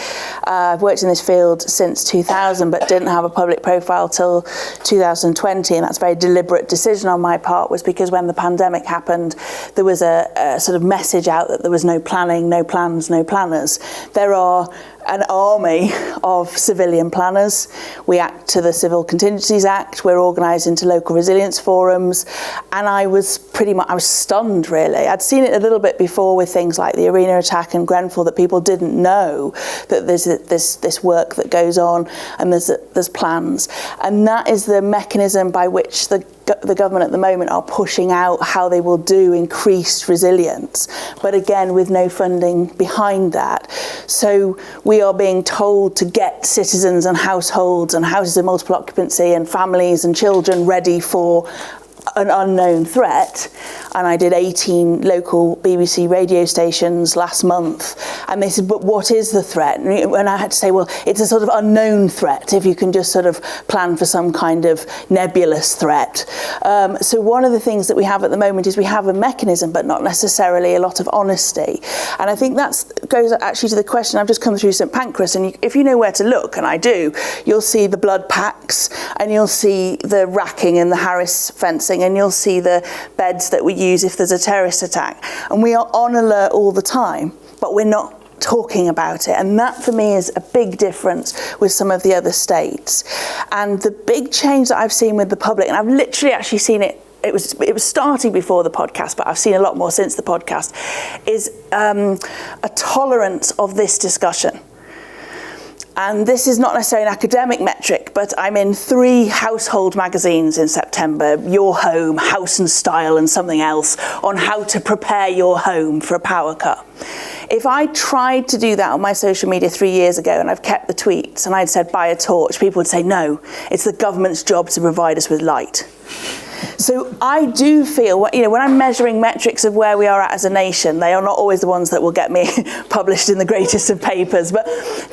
I've worked in this field since 2000 but didn't have a public profile till 2020, and that's a very deliberate decision on my part, was because when the pandemic happened, there was a sort of message out that there was no planning, no plans, no planners. There are an army of civilian planners. We act to the Civil Contingencies Act, we're organised into local resilience forums, and I was stunned really. I'd seen it a little bit before with things like the Arena attack and Grenfell, that people didn't know that there's this work that goes on and there's plans. And that is the mechanism by which the government at the moment are pushing out how they will do increased resilience, but again with no funding behind that. So we are being told to get citizens and households and houses of multiple occupancy and families and children ready for an unknown threat. And I did 18 local BBC radio stations last month, and they said, but what is the threat? And I had to say, well, it's a sort of unknown threat, if you can just sort of plan for some kind of nebulous threat. So one of the things that we have at the moment is we have a mechanism, but not necessarily a lot of honesty. And I think that goes actually to the question, I've just come through St Pancras, and if you know where to look, and I do, you'll see the blood packs, and you'll see the racking and the Harris fencing, and you'll see the beds that we use if there's a terrorist attack. And we are on alert all the time, but we're not talking about it. And that for me is a big difference with some of the other states. And the big change that I've seen with the public, and I've literally actually seen it, it was starting before the podcast, but I've seen a lot more since the podcast, is a tolerance of this discussion. And this is not necessarily an academic metric, but I'm in 3 household magazines in September, Your Home, House and Style, and something else, on how to prepare your home for a power cut. If I tried to do that on my social media 3 years ago, and I've kept the tweets, and I'd said buy a torch, people would say, no, it's the government's job to provide us with light. So I do feel, when I'm measuring metrics of where we are at as a nation, they are not always the ones that will get me published in the greatest of papers, but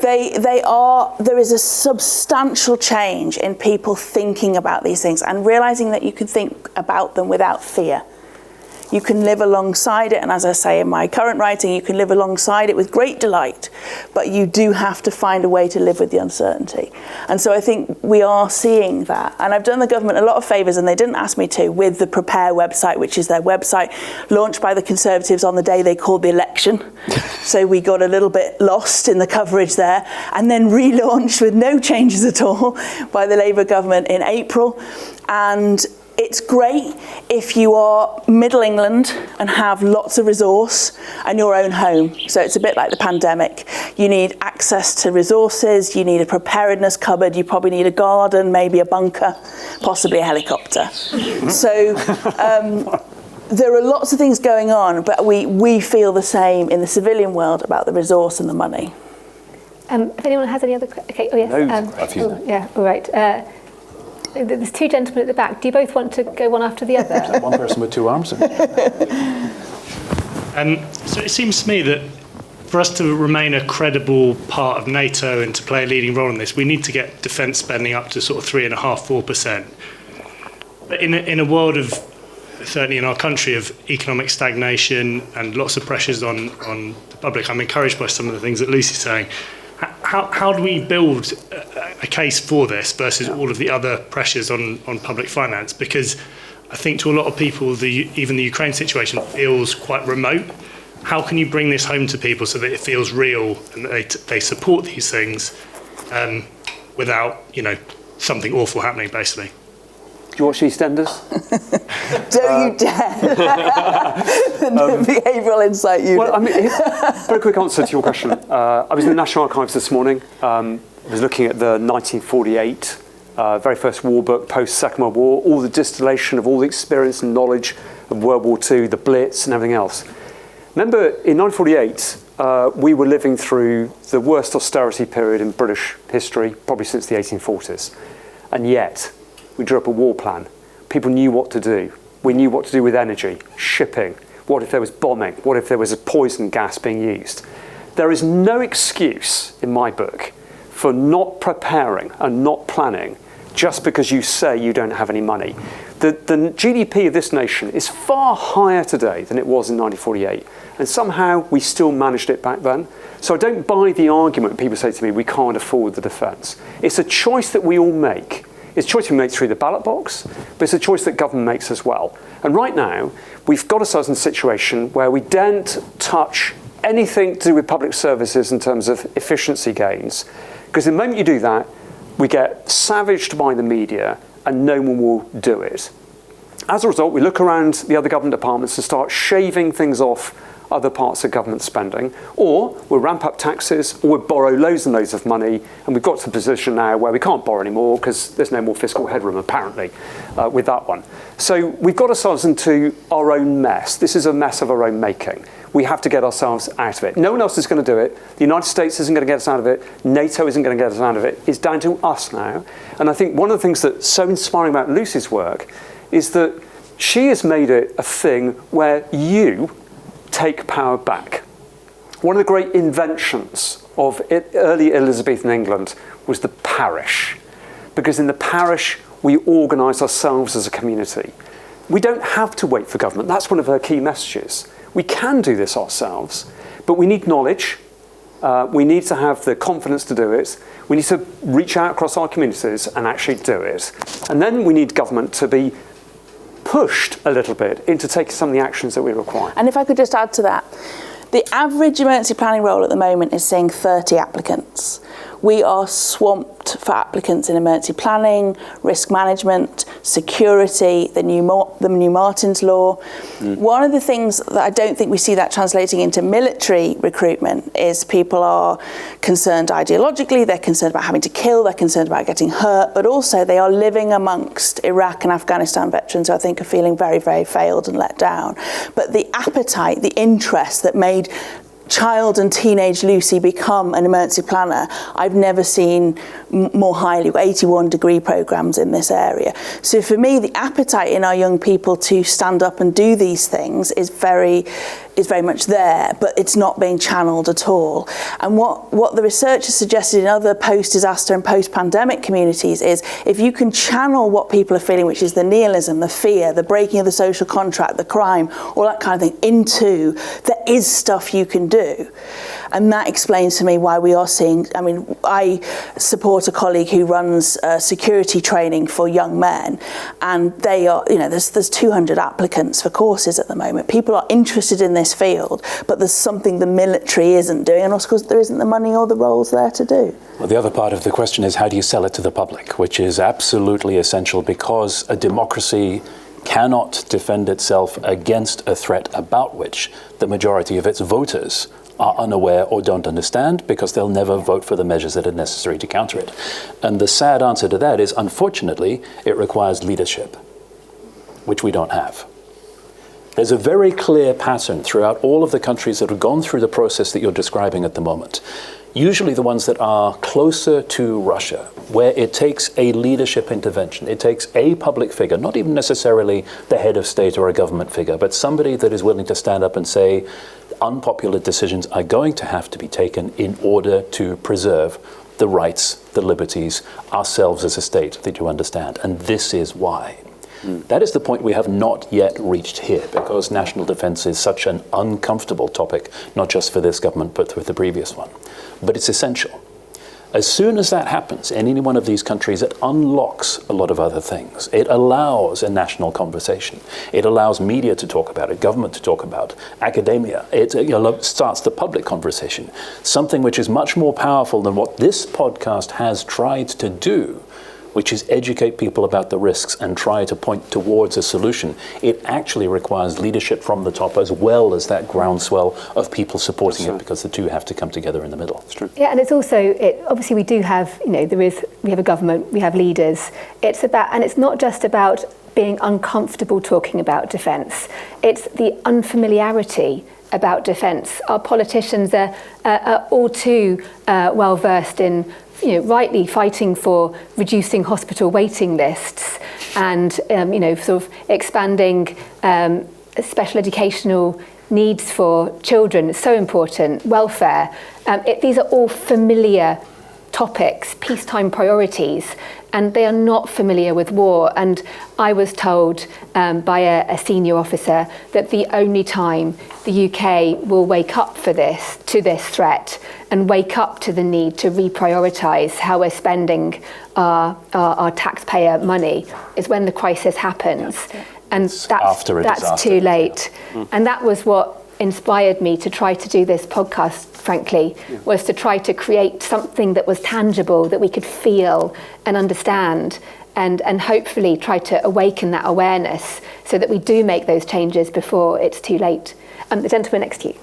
there is a substantial change in people thinking about these things and realising that you can think about them without fear. You can live alongside it, and as I say in my current writing, you can live alongside it with great delight, but you do have to find a way to live with the uncertainty. And so I think we are seeing that. And I've done the government a lot of favours, and they didn't ask me to, with the Prepare website, which is their website launched by the Conservatives on the day they called the election. So we got a little bit lost in the coverage there, and then relaunched with no changes at all by the Labour government in April. And it's great if you are Middle England and have lots of resource and your own home. So it's a bit like the pandemic. You need access to resources, you need a preparedness cupboard, you probably need a garden, maybe a bunker, possibly a helicopter. So there are lots of things going on, but we feel the same in the civilian world about the resource and the money. If anyone has any other questions? Oh, yes. Yeah, all right. There's 2 gentlemen at the back. Do you both want to go one after the other? One person with 2 arms. So it seems to me that for us to remain a credible part of NATO and to play a leading role in this, we need to get defence spending up to sort of 3.5–4%. But in a world of, certainly in our country, of economic stagnation and lots of pressures on the public, I'm encouraged by some of the things that Lucy's saying. How do we build a case for this versus all of the other pressures on public finance? Because I think to a lot of people, even the Ukraine situation feels quite remote. How can you bring this home to people so that it feels real and that they support these things without, something awful happening, basically? Do you watch EastEnders? Don't you dare. behavioural insight unit. Well, I mean, very quick answer to your question. I was in the National Archives this morning. I was looking at the 1948 very first war book, post-Second World War, all the distillation of all the experience and knowledge of World War II, the Blitz and everything else. Remember, in 1948, we were living through the worst austerity period in British history, probably since the 1840s. And yet, we drew up a war plan. People knew what to do. We knew what to do with energy, shipping. What if there was bombing? What if there was a poison gas being used? There is no excuse, in my book, for not preparing and not planning just because you say you don't have any money. The GDP of this nation is far higher today than it was in 1948. And somehow we still managed it back then. So I don't buy the argument when people say to me, we can't afford the defence. It's a choice that we all make. It's a choice we make through the ballot box, but it's a choice that government makes as well. And right now, we've got ourselves in a situation where we daren't touch anything to do with public services in terms of efficiency gains. Because the moment you do that, we get savaged by the media and no one will do it. As a result, we look around the other government departments and start shaving things off other parts of government spending, or we'll ramp up taxes, or we'll borrow loads and loads of money, and we've got to the position now where we can't borrow anymore because there's no more fiscal headroom, apparently, with that one. So we've got ourselves into our own mess. This is a mess of our own making. We have to get ourselves out of it. No one else is going to do it. The United States isn't going to get us out of it. NATO isn't going to get us out of it. It's down to us now. And I think one of the things that's so inspiring about Lucy's work is that she has made it a thing where you take power back. One of the great inventions of early Elizabethan England was the parish, because in the parish we organised ourselves as a community. We don't have to wait for government. That's one of her key messages. We can do this ourselves, but we need knowledge. We need to have the confidence to do it. We need to reach out across our communities and actually do it. And then we need government to be pushed a little bit into taking some of the actions that we require. And if I could just add to that, the average emergency planning role at the moment is seeing 30 applicants. We are swamped for applicants in emergency planning, risk management, security, the new Martins Law. One of the things that I don't think we see that translating into military recruitment is people are concerned ideologically, they're concerned about having to kill, they're concerned about getting hurt, but also they are living amongst Iraq and Afghanistan veterans who I think are feeling very, very failed and let down. But the appetite, the interest that made child and teenage Lucy become an emergency planner, I've never seen more highly. We've got 81 degree programmes in this area. So for me, the appetite in our young people to stand up and do these things is very much there, but it's not being channeled at all. And what the research has suggested in other post-disaster and post-pandemic communities is if you can channel what people are feeling, which is the nihilism, the fear, the breaking of the social contract, the crime, all that kind of thing, into there is stuff you can do. And that explains to me why we are seeing, I mean, I support a colleague who runs security training for young men, and they are, you know, there's 200 applicants for courses at the moment. People are interested in this field, but there's something the military isn't doing, and also because there isn't the money or the roles there to do. Well, the other part of the question is how do you sell it to the public, which is absolutely essential, because a democracy cannot defend itself against a threat about which the majority of its voters are unaware or don't understand, because they'll never vote for the measures that are necessary to counter it. And the sad answer to that is, unfortunately, it requires leadership, which we don't have. There's a very clear pattern throughout all of the countries that have gone through the process that you're describing at the moment. Usually the ones that are closer to Russia, where it takes a leadership intervention. It takes a public figure, not even necessarily the head of state or a government figure, but somebody that is willing to stand up and say, unpopular decisions are going to have to be taken in order to preserve the rights, the liberties, ourselves as a state that you understand. And this is why. That is the point we have not yet reached here, because national defense is such an uncomfortable topic, not just for this government, but for the previous one. But it's essential. As soon as that happens in any one of these countries, it unlocks a lot of other things. It allows a national conversation. It allows media to talk about it, government to talk about, academia. It starts the public conversation, something which is much more powerful than what this podcast has tried to do, which is educate people about the risks and try to point towards a solution, it actually requires leadership from the top as well as that groundswell of people supporting it, because the two have to come together in the middle. It's true. Yeah, and it's also, obviously we do have, we have a government, we have leaders. It's about, and it's not just about being uncomfortable talking about defence. It's the unfamiliarity about defence. Our politicians are all too well versed in, rightly fighting for reducing hospital waiting lists and, sort of expanding special educational needs for children. It's so important. Welfare. These are all familiar topics, peacetime priorities, and they are not familiar with war. And I was told by a senior officer that the only time the UK will wake up to this threat and wake up to the need to reprioritise how we're spending our taxpayer money is when the crisis happens. Yeah. And that's too late. Yeah. And that was what inspired me to try to do this podcast, frankly, was to try to create something that was tangible, that we could feel and understand, and hopefully try to awaken that awareness so that we do make those changes before it's too late. The gentleman next to you.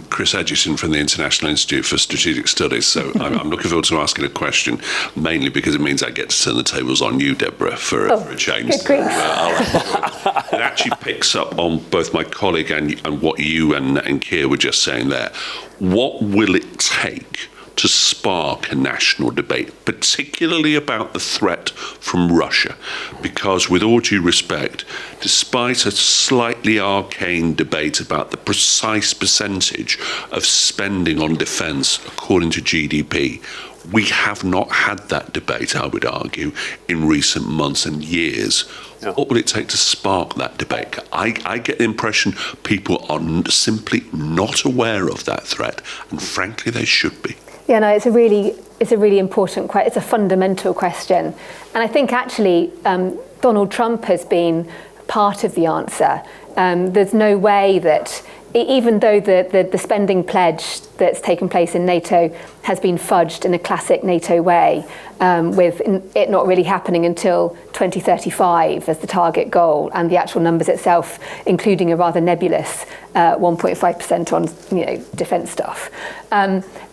Chris Edgerton from the International Institute for Strategic Studies. So I'm looking forward to asking a question, mainly because it means I get to turn the tables on you, Deborah, for a change. Good grief. It actually picks up on both my colleague and what you and Keir were just saying there. What will it take to spark a national debate, particularly about the threat from Russia? Because with all due respect, despite a slightly arcane debate about the precise percentage of spending on defence according to GDP, we have not had that debate, I would argue, in recent months and years. Yeah. What will it take to spark that debate? I get the impression people are simply not aware of that threat, and frankly, they should be. Yeah, no, it's a really important question. It's a fundamental question, and I think actually Donald Trump has been part of the answer. There's no way that, even though the spending pledge that's taken place in NATO has been fudged in a classic NATO way, with it not really happening until 2035 as the target goal, and the actual numbers itself, including a rather nebulous 1.5% on defence stuff.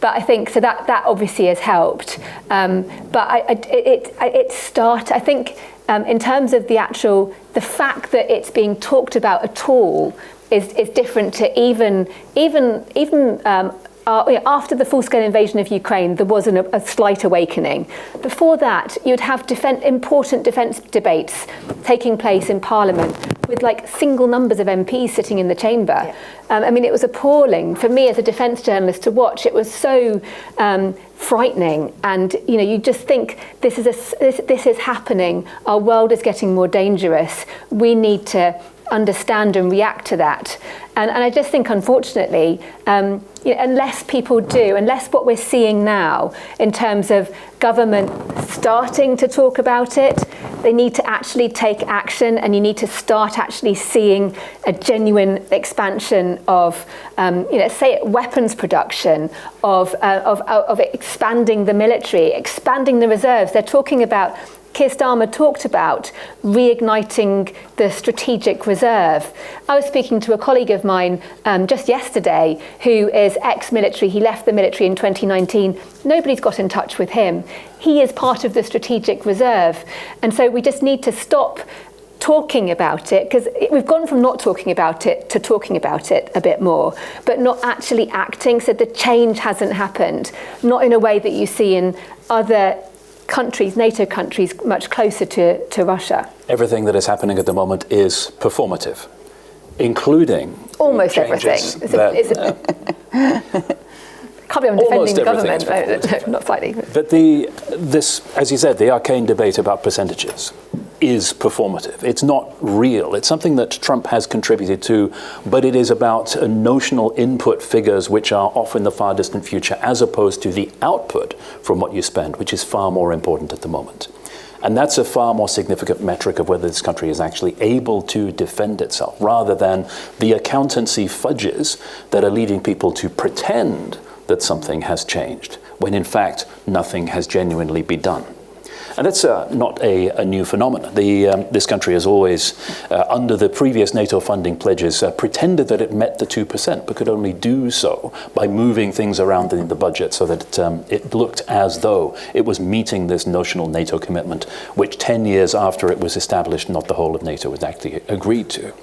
But I think so that obviously has helped. But I think in terms of the fact that it's being talked about at all is different to even after the full-scale invasion of Ukraine, there was a slight awakening. Before that, you'd have important defence debates taking place in Parliament with single numbers of MPs sitting in the chamber. Yeah. It was appalling for me as a defence journalist to watch. It was so frightening, and you just think this is happening. Our world is getting more dangerous. We need to understand and react to that. And I just think, unfortunately, unless people do, unless what we're seeing now in terms of government starting to talk about it, they need to actually take action, and you need to start actually seeing a genuine expansion of, weapons production, of expanding the military, expanding the reserves. They're talking about, Keir Starmer talked about reigniting the strategic reserve. I was speaking to a colleague of mine just yesterday who is ex-military. He left the military in 2019. Nobody's got in touch with him. He is part of the strategic reserve. And so we just need to stop talking about it, because we've gone from not talking about it to talking about it a bit more, but not actually acting. So the change hasn't happened, not in a way that you see in other countries, NATO countries, much closer to Russia. Everything that is happening at the moment is performative, including almost everything. Can't be I'm defending the government, not slightly. But this, as you said, the arcane debate about percentages is performative. It's not real. It's something that Trump has contributed to, but it is about notional input figures which are off in the far distant future, as opposed to the output from what you spend, which is far more important at the moment. And that's a far more significant metric of whether this country is actually able to defend itself, rather than the accountancy fudges that are leading people to pretend that something has changed, when in fact nothing has genuinely been done. And that's not a new phenomenon. This country has always, under the previous NATO funding pledges, pretended that it met the 2%, but could only do so by moving things around in the budget so that it looked as though it was meeting this notional NATO commitment, which 10 years after it was established, not the whole of NATO was actually agreed to.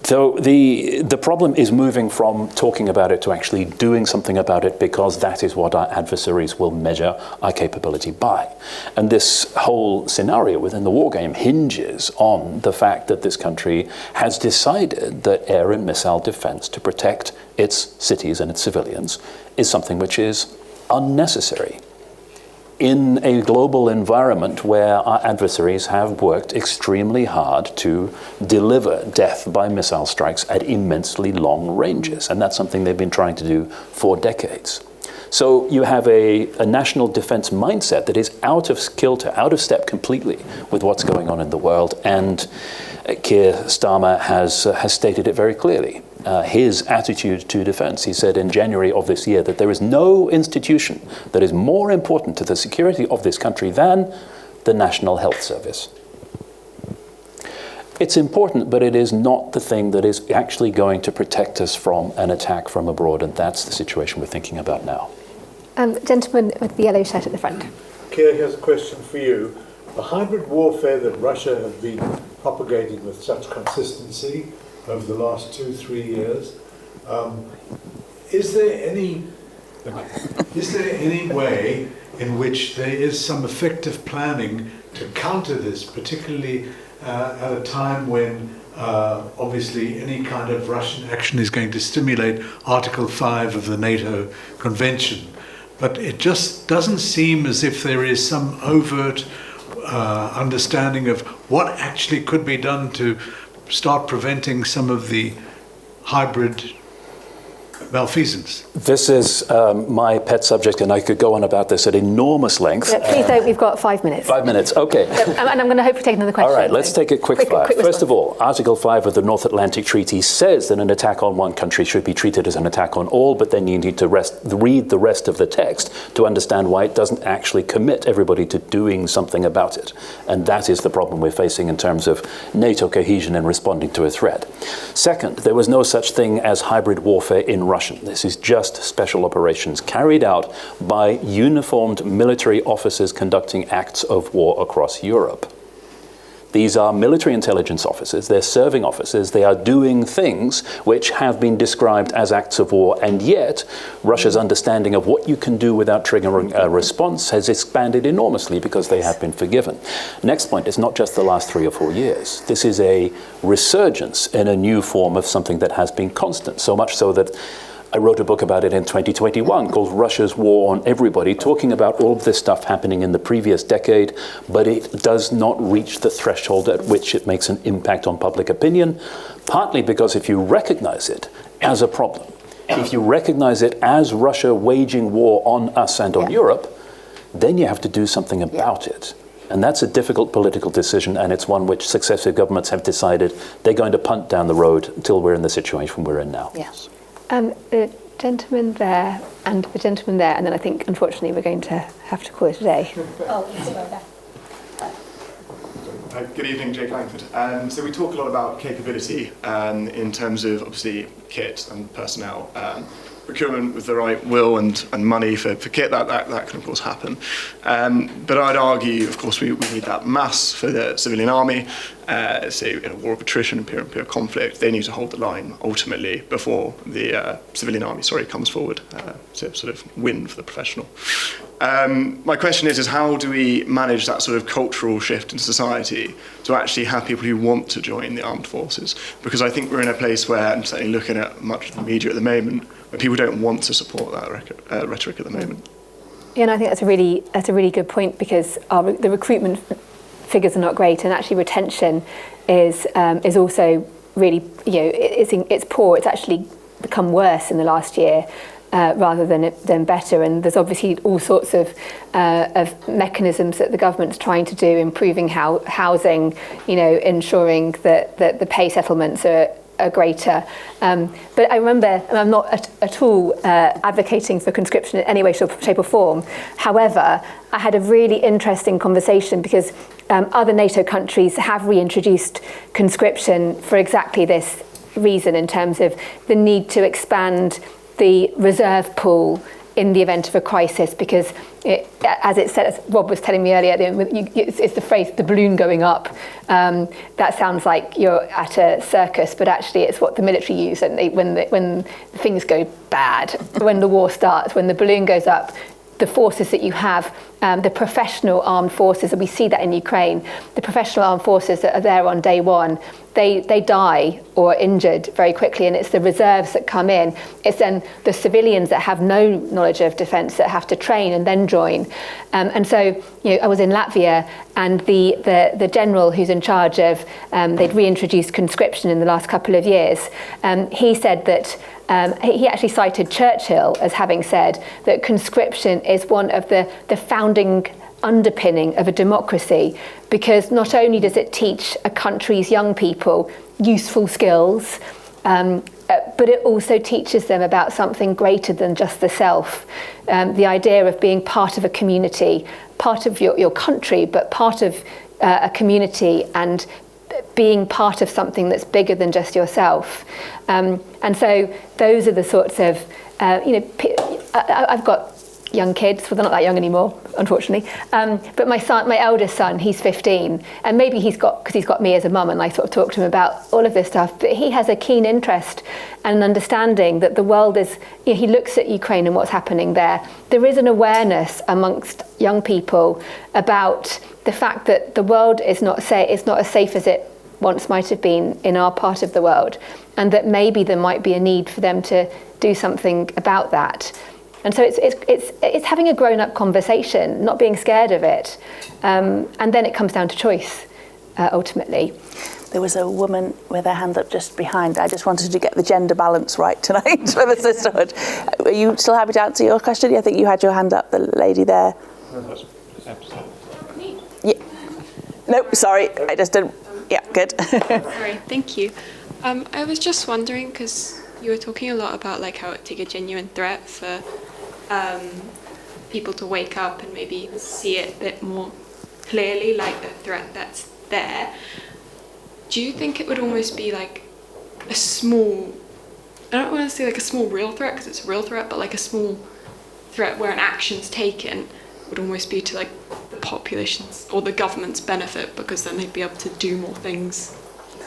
So the problem is moving from talking about it to actually doing something about it, because that is what our adversaries will measure our capability by. And this whole scenario within the war game hinges on the fact that this country has decided that air and missile defense to protect its cities and its civilians is something which is unnecessary. In a global environment where our adversaries have worked extremely hard to deliver death by missile strikes at immensely long ranges. And that's something they've been trying to do for decades. So you have a national defense mindset that is out of kilter, out of step completely with what's going on in the world. And Keir Starmer has stated it very clearly. His attitude to defense. He said in January of this year that there is no institution that is more important to the security of this country than the National Health Service. It's important, but it is not the thing that is actually going to protect us from an attack from abroad, and that's the situation we're thinking about now. Gentleman with the yellow shirt at the front. Keir, here's a question for you. The hybrid warfare that Russia has been propagating with such consistency over the last 2-3 years, is there any way in which there is some effective planning to counter this, particularly at a time when obviously any kind of Russian action is going to stimulate Article 5 of the NATO Convention? But it just doesn't seem as if there is some overt understanding of what actually could be done to start preventing some of the hybrid malfeasance. This is my pet subject, and I could go on about this at enormous length. Yeah, please don't, we've got 5 minutes. 5 minutes, okay. And I'm going to hopefully take another question. All right, let's take it quick fire. First of all, Article 5 of the North Atlantic Treaty says that an attack on one country should be treated as an attack on all, but then you need to read the rest of the text to understand why it doesn't actually commit everybody to doing something about it. And that is the problem we're facing in terms of NATO cohesion and responding to a threat. Second, there was no such thing as hybrid warfare in Russia. This is just special operations carried out by uniformed military officers conducting acts of war across Europe. These are military intelligence officers, they're serving officers, they are doing things which have been described as acts of war, and yet Russia's understanding of what you can do without triggering a response has expanded enormously because they have been forgiven. Next point, it's not just the last 3 or 4 years. This is a resurgence in a new form of something that has been constant, so much so that I wrote a book about it in 2021 called Russia's War on Everybody, talking about all of this stuff happening in the previous decade, but it does not reach the threshold at which it makes an impact on public opinion, partly because if you recognize it as a problem, if you recognize it as Russia waging war on us and on Europe, then you have to do something about it. And that's a difficult political decision, and it's one which successive governments have decided they're going to punt down the road until we're in the situation we're in now. Yes. The gentleman there and the gentleman there, and then I think, unfortunately, we're going to have to call it a day. Good evening, Jake Langford. So we talk a lot about capability in terms of, obviously, kit and personnel. Procurement with the right will and money for kit, that can, of course, happen. But I'd argue, of course, we need that mass for the civilian army. Say, in a war of attrition and pure conflict, they need to hold the line, ultimately, before the civilian army, comes forward to sort of win for the professional. My question is how do we manage that sort of cultural shift in society to actually have people who want to join the armed forces? Because I think we're in a place where, I'm certainly looking at much of the media at the moment, where people don't want to support that rhetoric at the moment. Yeah, and I think that's a really good point, because the recruitment figures are not great, and actually retention is also really, it's poor. It's actually become worse in the last year rather than better. And there's obviously all sorts of mechanisms that the government's trying to do, improving housing, ensuring that the pay settlements are are greater. But I remember, and I'm not at all advocating for conscription in any way, shape or form. However, I had a really interesting conversation because other NATO countries have reintroduced conscription for exactly this reason, in terms of the need to expand the reserve pool in the event of a crisis, because as Rob was telling me earlier, it's the phrase, the balloon going up. That sounds like you're at a circus, but actually it's what the military use when things go bad, when the war starts, when the balloon goes up. The forces that you have, the professional armed forces, and we see that in Ukraine, the professional armed forces that are there on day one, they die or are injured very quickly, and it's the reserves that come in. It's then the civilians that have no knowledge of defence that have to train and then join. And so, I was in Latvia, and the general who's in charge of, they'd reintroduced conscription in the last couple of years. He said that he actually cited Churchill as having said that conscription is one of the founding underpinning of a democracy, because not only does it teach a country's young people useful skills, but it also teaches them about something greater than just the self. The idea of being part of a community, part of your country, but part of a community, and being part of something that's bigger than just yourself. And so those are the sorts of, I've got young kids, well, they're not that young anymore, unfortunately. But my eldest son, he's 15, and maybe because he's got me as a mum, and I sort of talk to him about all of this stuff, but he has a keen interest and an understanding that the world is, he looks at Ukraine and what's happening there. There is an awareness amongst young people about the fact that the world is not as safe as it once might have been in our part of the world, and that maybe there might be a need for them to do something about that. And so it's having a grown-up conversation, not being scared of it, and then it comes down to choice, ultimately. There was a woman with her hand up just behind. I just wanted to get the gender balance right tonight for the sisterhood. Are you still happy to answer your question? I think you had your hand up, the lady there. Yeah. No, sorry, I just didn't. Yeah, good. Sorry, thank you. I was just wondering, because you were talking a lot about like how it would take a genuine threat for people to wake up and maybe see it a bit more clearly, like the threat that's there. Do you think it would almost be like a small, I don't want to say like a small real threat because it's a real threat, but like a small threat where an action's taken would almost be to like the population's or the government's benefit, because then they'd be able to do more things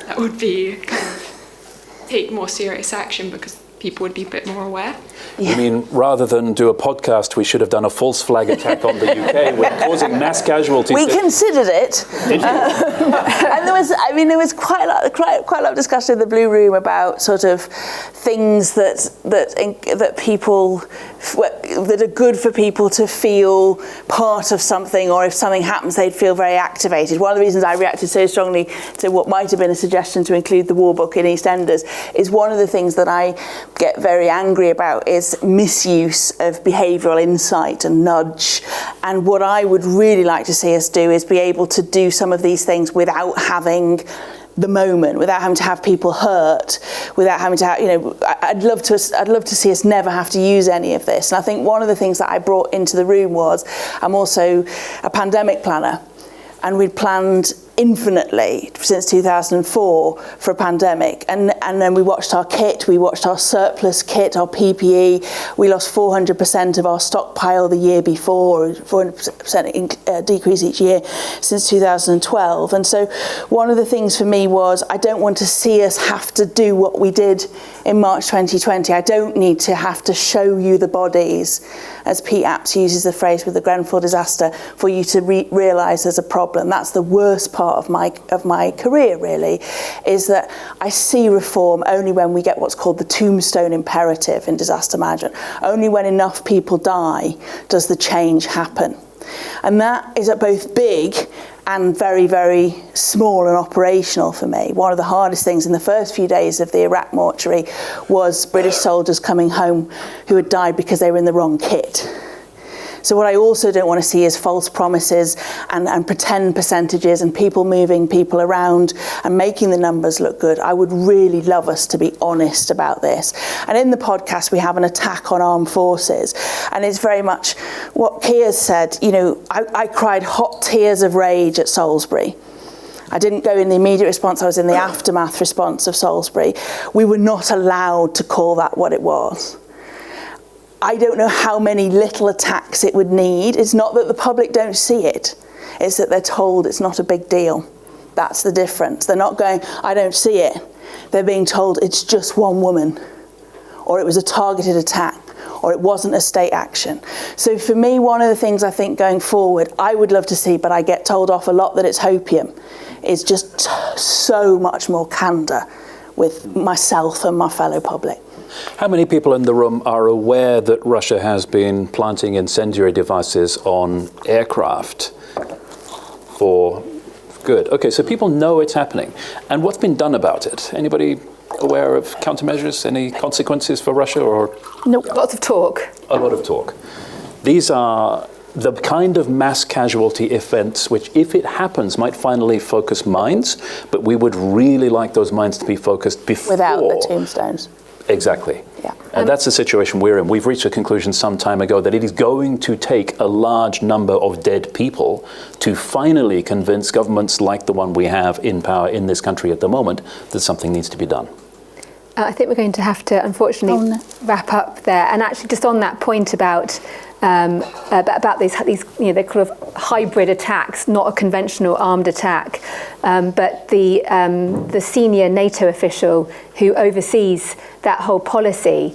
that would be kind of take more serious action because people would be a bit more aware? You mean rather than do a podcast, we should have done a false flag attack on the UK? We're causing mass casualties. We considered it. Did you? And there was quite a lot of discussion in the Blue Room about sort of things that people that are good for people to feel part of something, or if something happens, they'd feel very activated. One of the reasons I reacted so strongly to what might have been a suggestion to include the war book in EastEnders is one of the things that I get very angry about is misuse of behavioural insight and nudge. And what I would really like to see us do is be able to do some of these things without having the moment, without having to have people hurt, without having to have, I'd love to see us never have to use any of this. And I think one of the things that I brought into the room was, I'm also a pandemic planner, and we'd planned infinitely since 2004 for a pandemic, and then we watched our kit, we watched our surplus kit, our PPE. We lost 400% of our stockpile the year before, 400% decrease each year since 2012. And so one of the things for me was, I don't want to see us have to do what we did in March 2020. I don't need to have to show you the bodies, as Pete Apps uses the phrase with the Grenfell disaster, for you to realise there's a problem. That's the worst part of my career, really, is that I see reform only when we get what's called the tombstone imperative in disaster management. Only when enough people die does the change happen. And that is at both big and very, very small and operational for me. One of the hardest things in the first few days of the Iraq mortuary was British soldiers coming home who had died because they were in the wrong kit. So what I also don't want to see is false promises and pretend percentages and people moving people around and making the numbers look good. I would really love us to be honest about this. And in the podcast, we have an attack on armed forces. And it's very much what Keir said. You know, I cried hot tears of rage at Salisbury. I didn't go in the immediate response, I was in the aftermath response of Salisbury. We were not allowed to call that what it was. I don't know how many little attacks it would need. It's not that the public don't see it, it's that they're told it's not a big deal. That's the difference. They're not going, I don't see it. They're being told it's just one woman, or it was a targeted attack, or it wasn't a state action. So for me, one of the things I think going forward, I would love to see, but I get told off a lot that it's hopium, is just so much more candour with myself and my fellow public. How many people in the room are aware that Russia has been planting incendiary devices on aircraft for good? Okay, so people know it's happening. And what's been done about it? Anybody aware of countermeasures, any consequences for Russia? Or nope. Lots of talk. A lot of talk. These are the kind of mass casualty events which, if it happens, might finally focus minds, but we would really like those minds to be focused before. Without the tombstones. Exactly. Yeah. And that's the situation we're in. We've reached a conclusion some time ago that it is going to take a large number of dead people to finally convince governments like the one we have in power in this country at the moment that something needs to be done. I think we're going to have to, unfortunately, wrap up there. And actually, just on that point about these you know, the kind of hybrid attacks, not a conventional armed attack, but the senior NATO official who oversees that whole policy,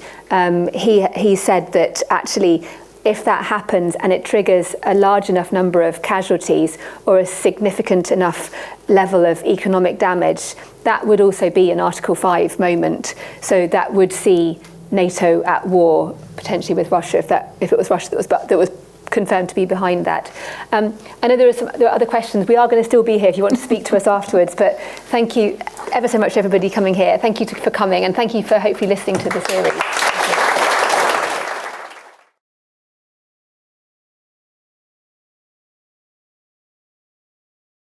he said that actually, if that happens and it triggers a large enough number of casualties or a significant enough level of economic damage, that would also be an Article 5 moment. So that would see NATO at war potentially with Russia, if it was Russia that was confirmed to be behind that. I know there are other questions. We are going to still be here if you want to speak to us afterwards, but thank you ever so much everybody coming here. Thank you for coming, and thank you for hopefully listening to the series.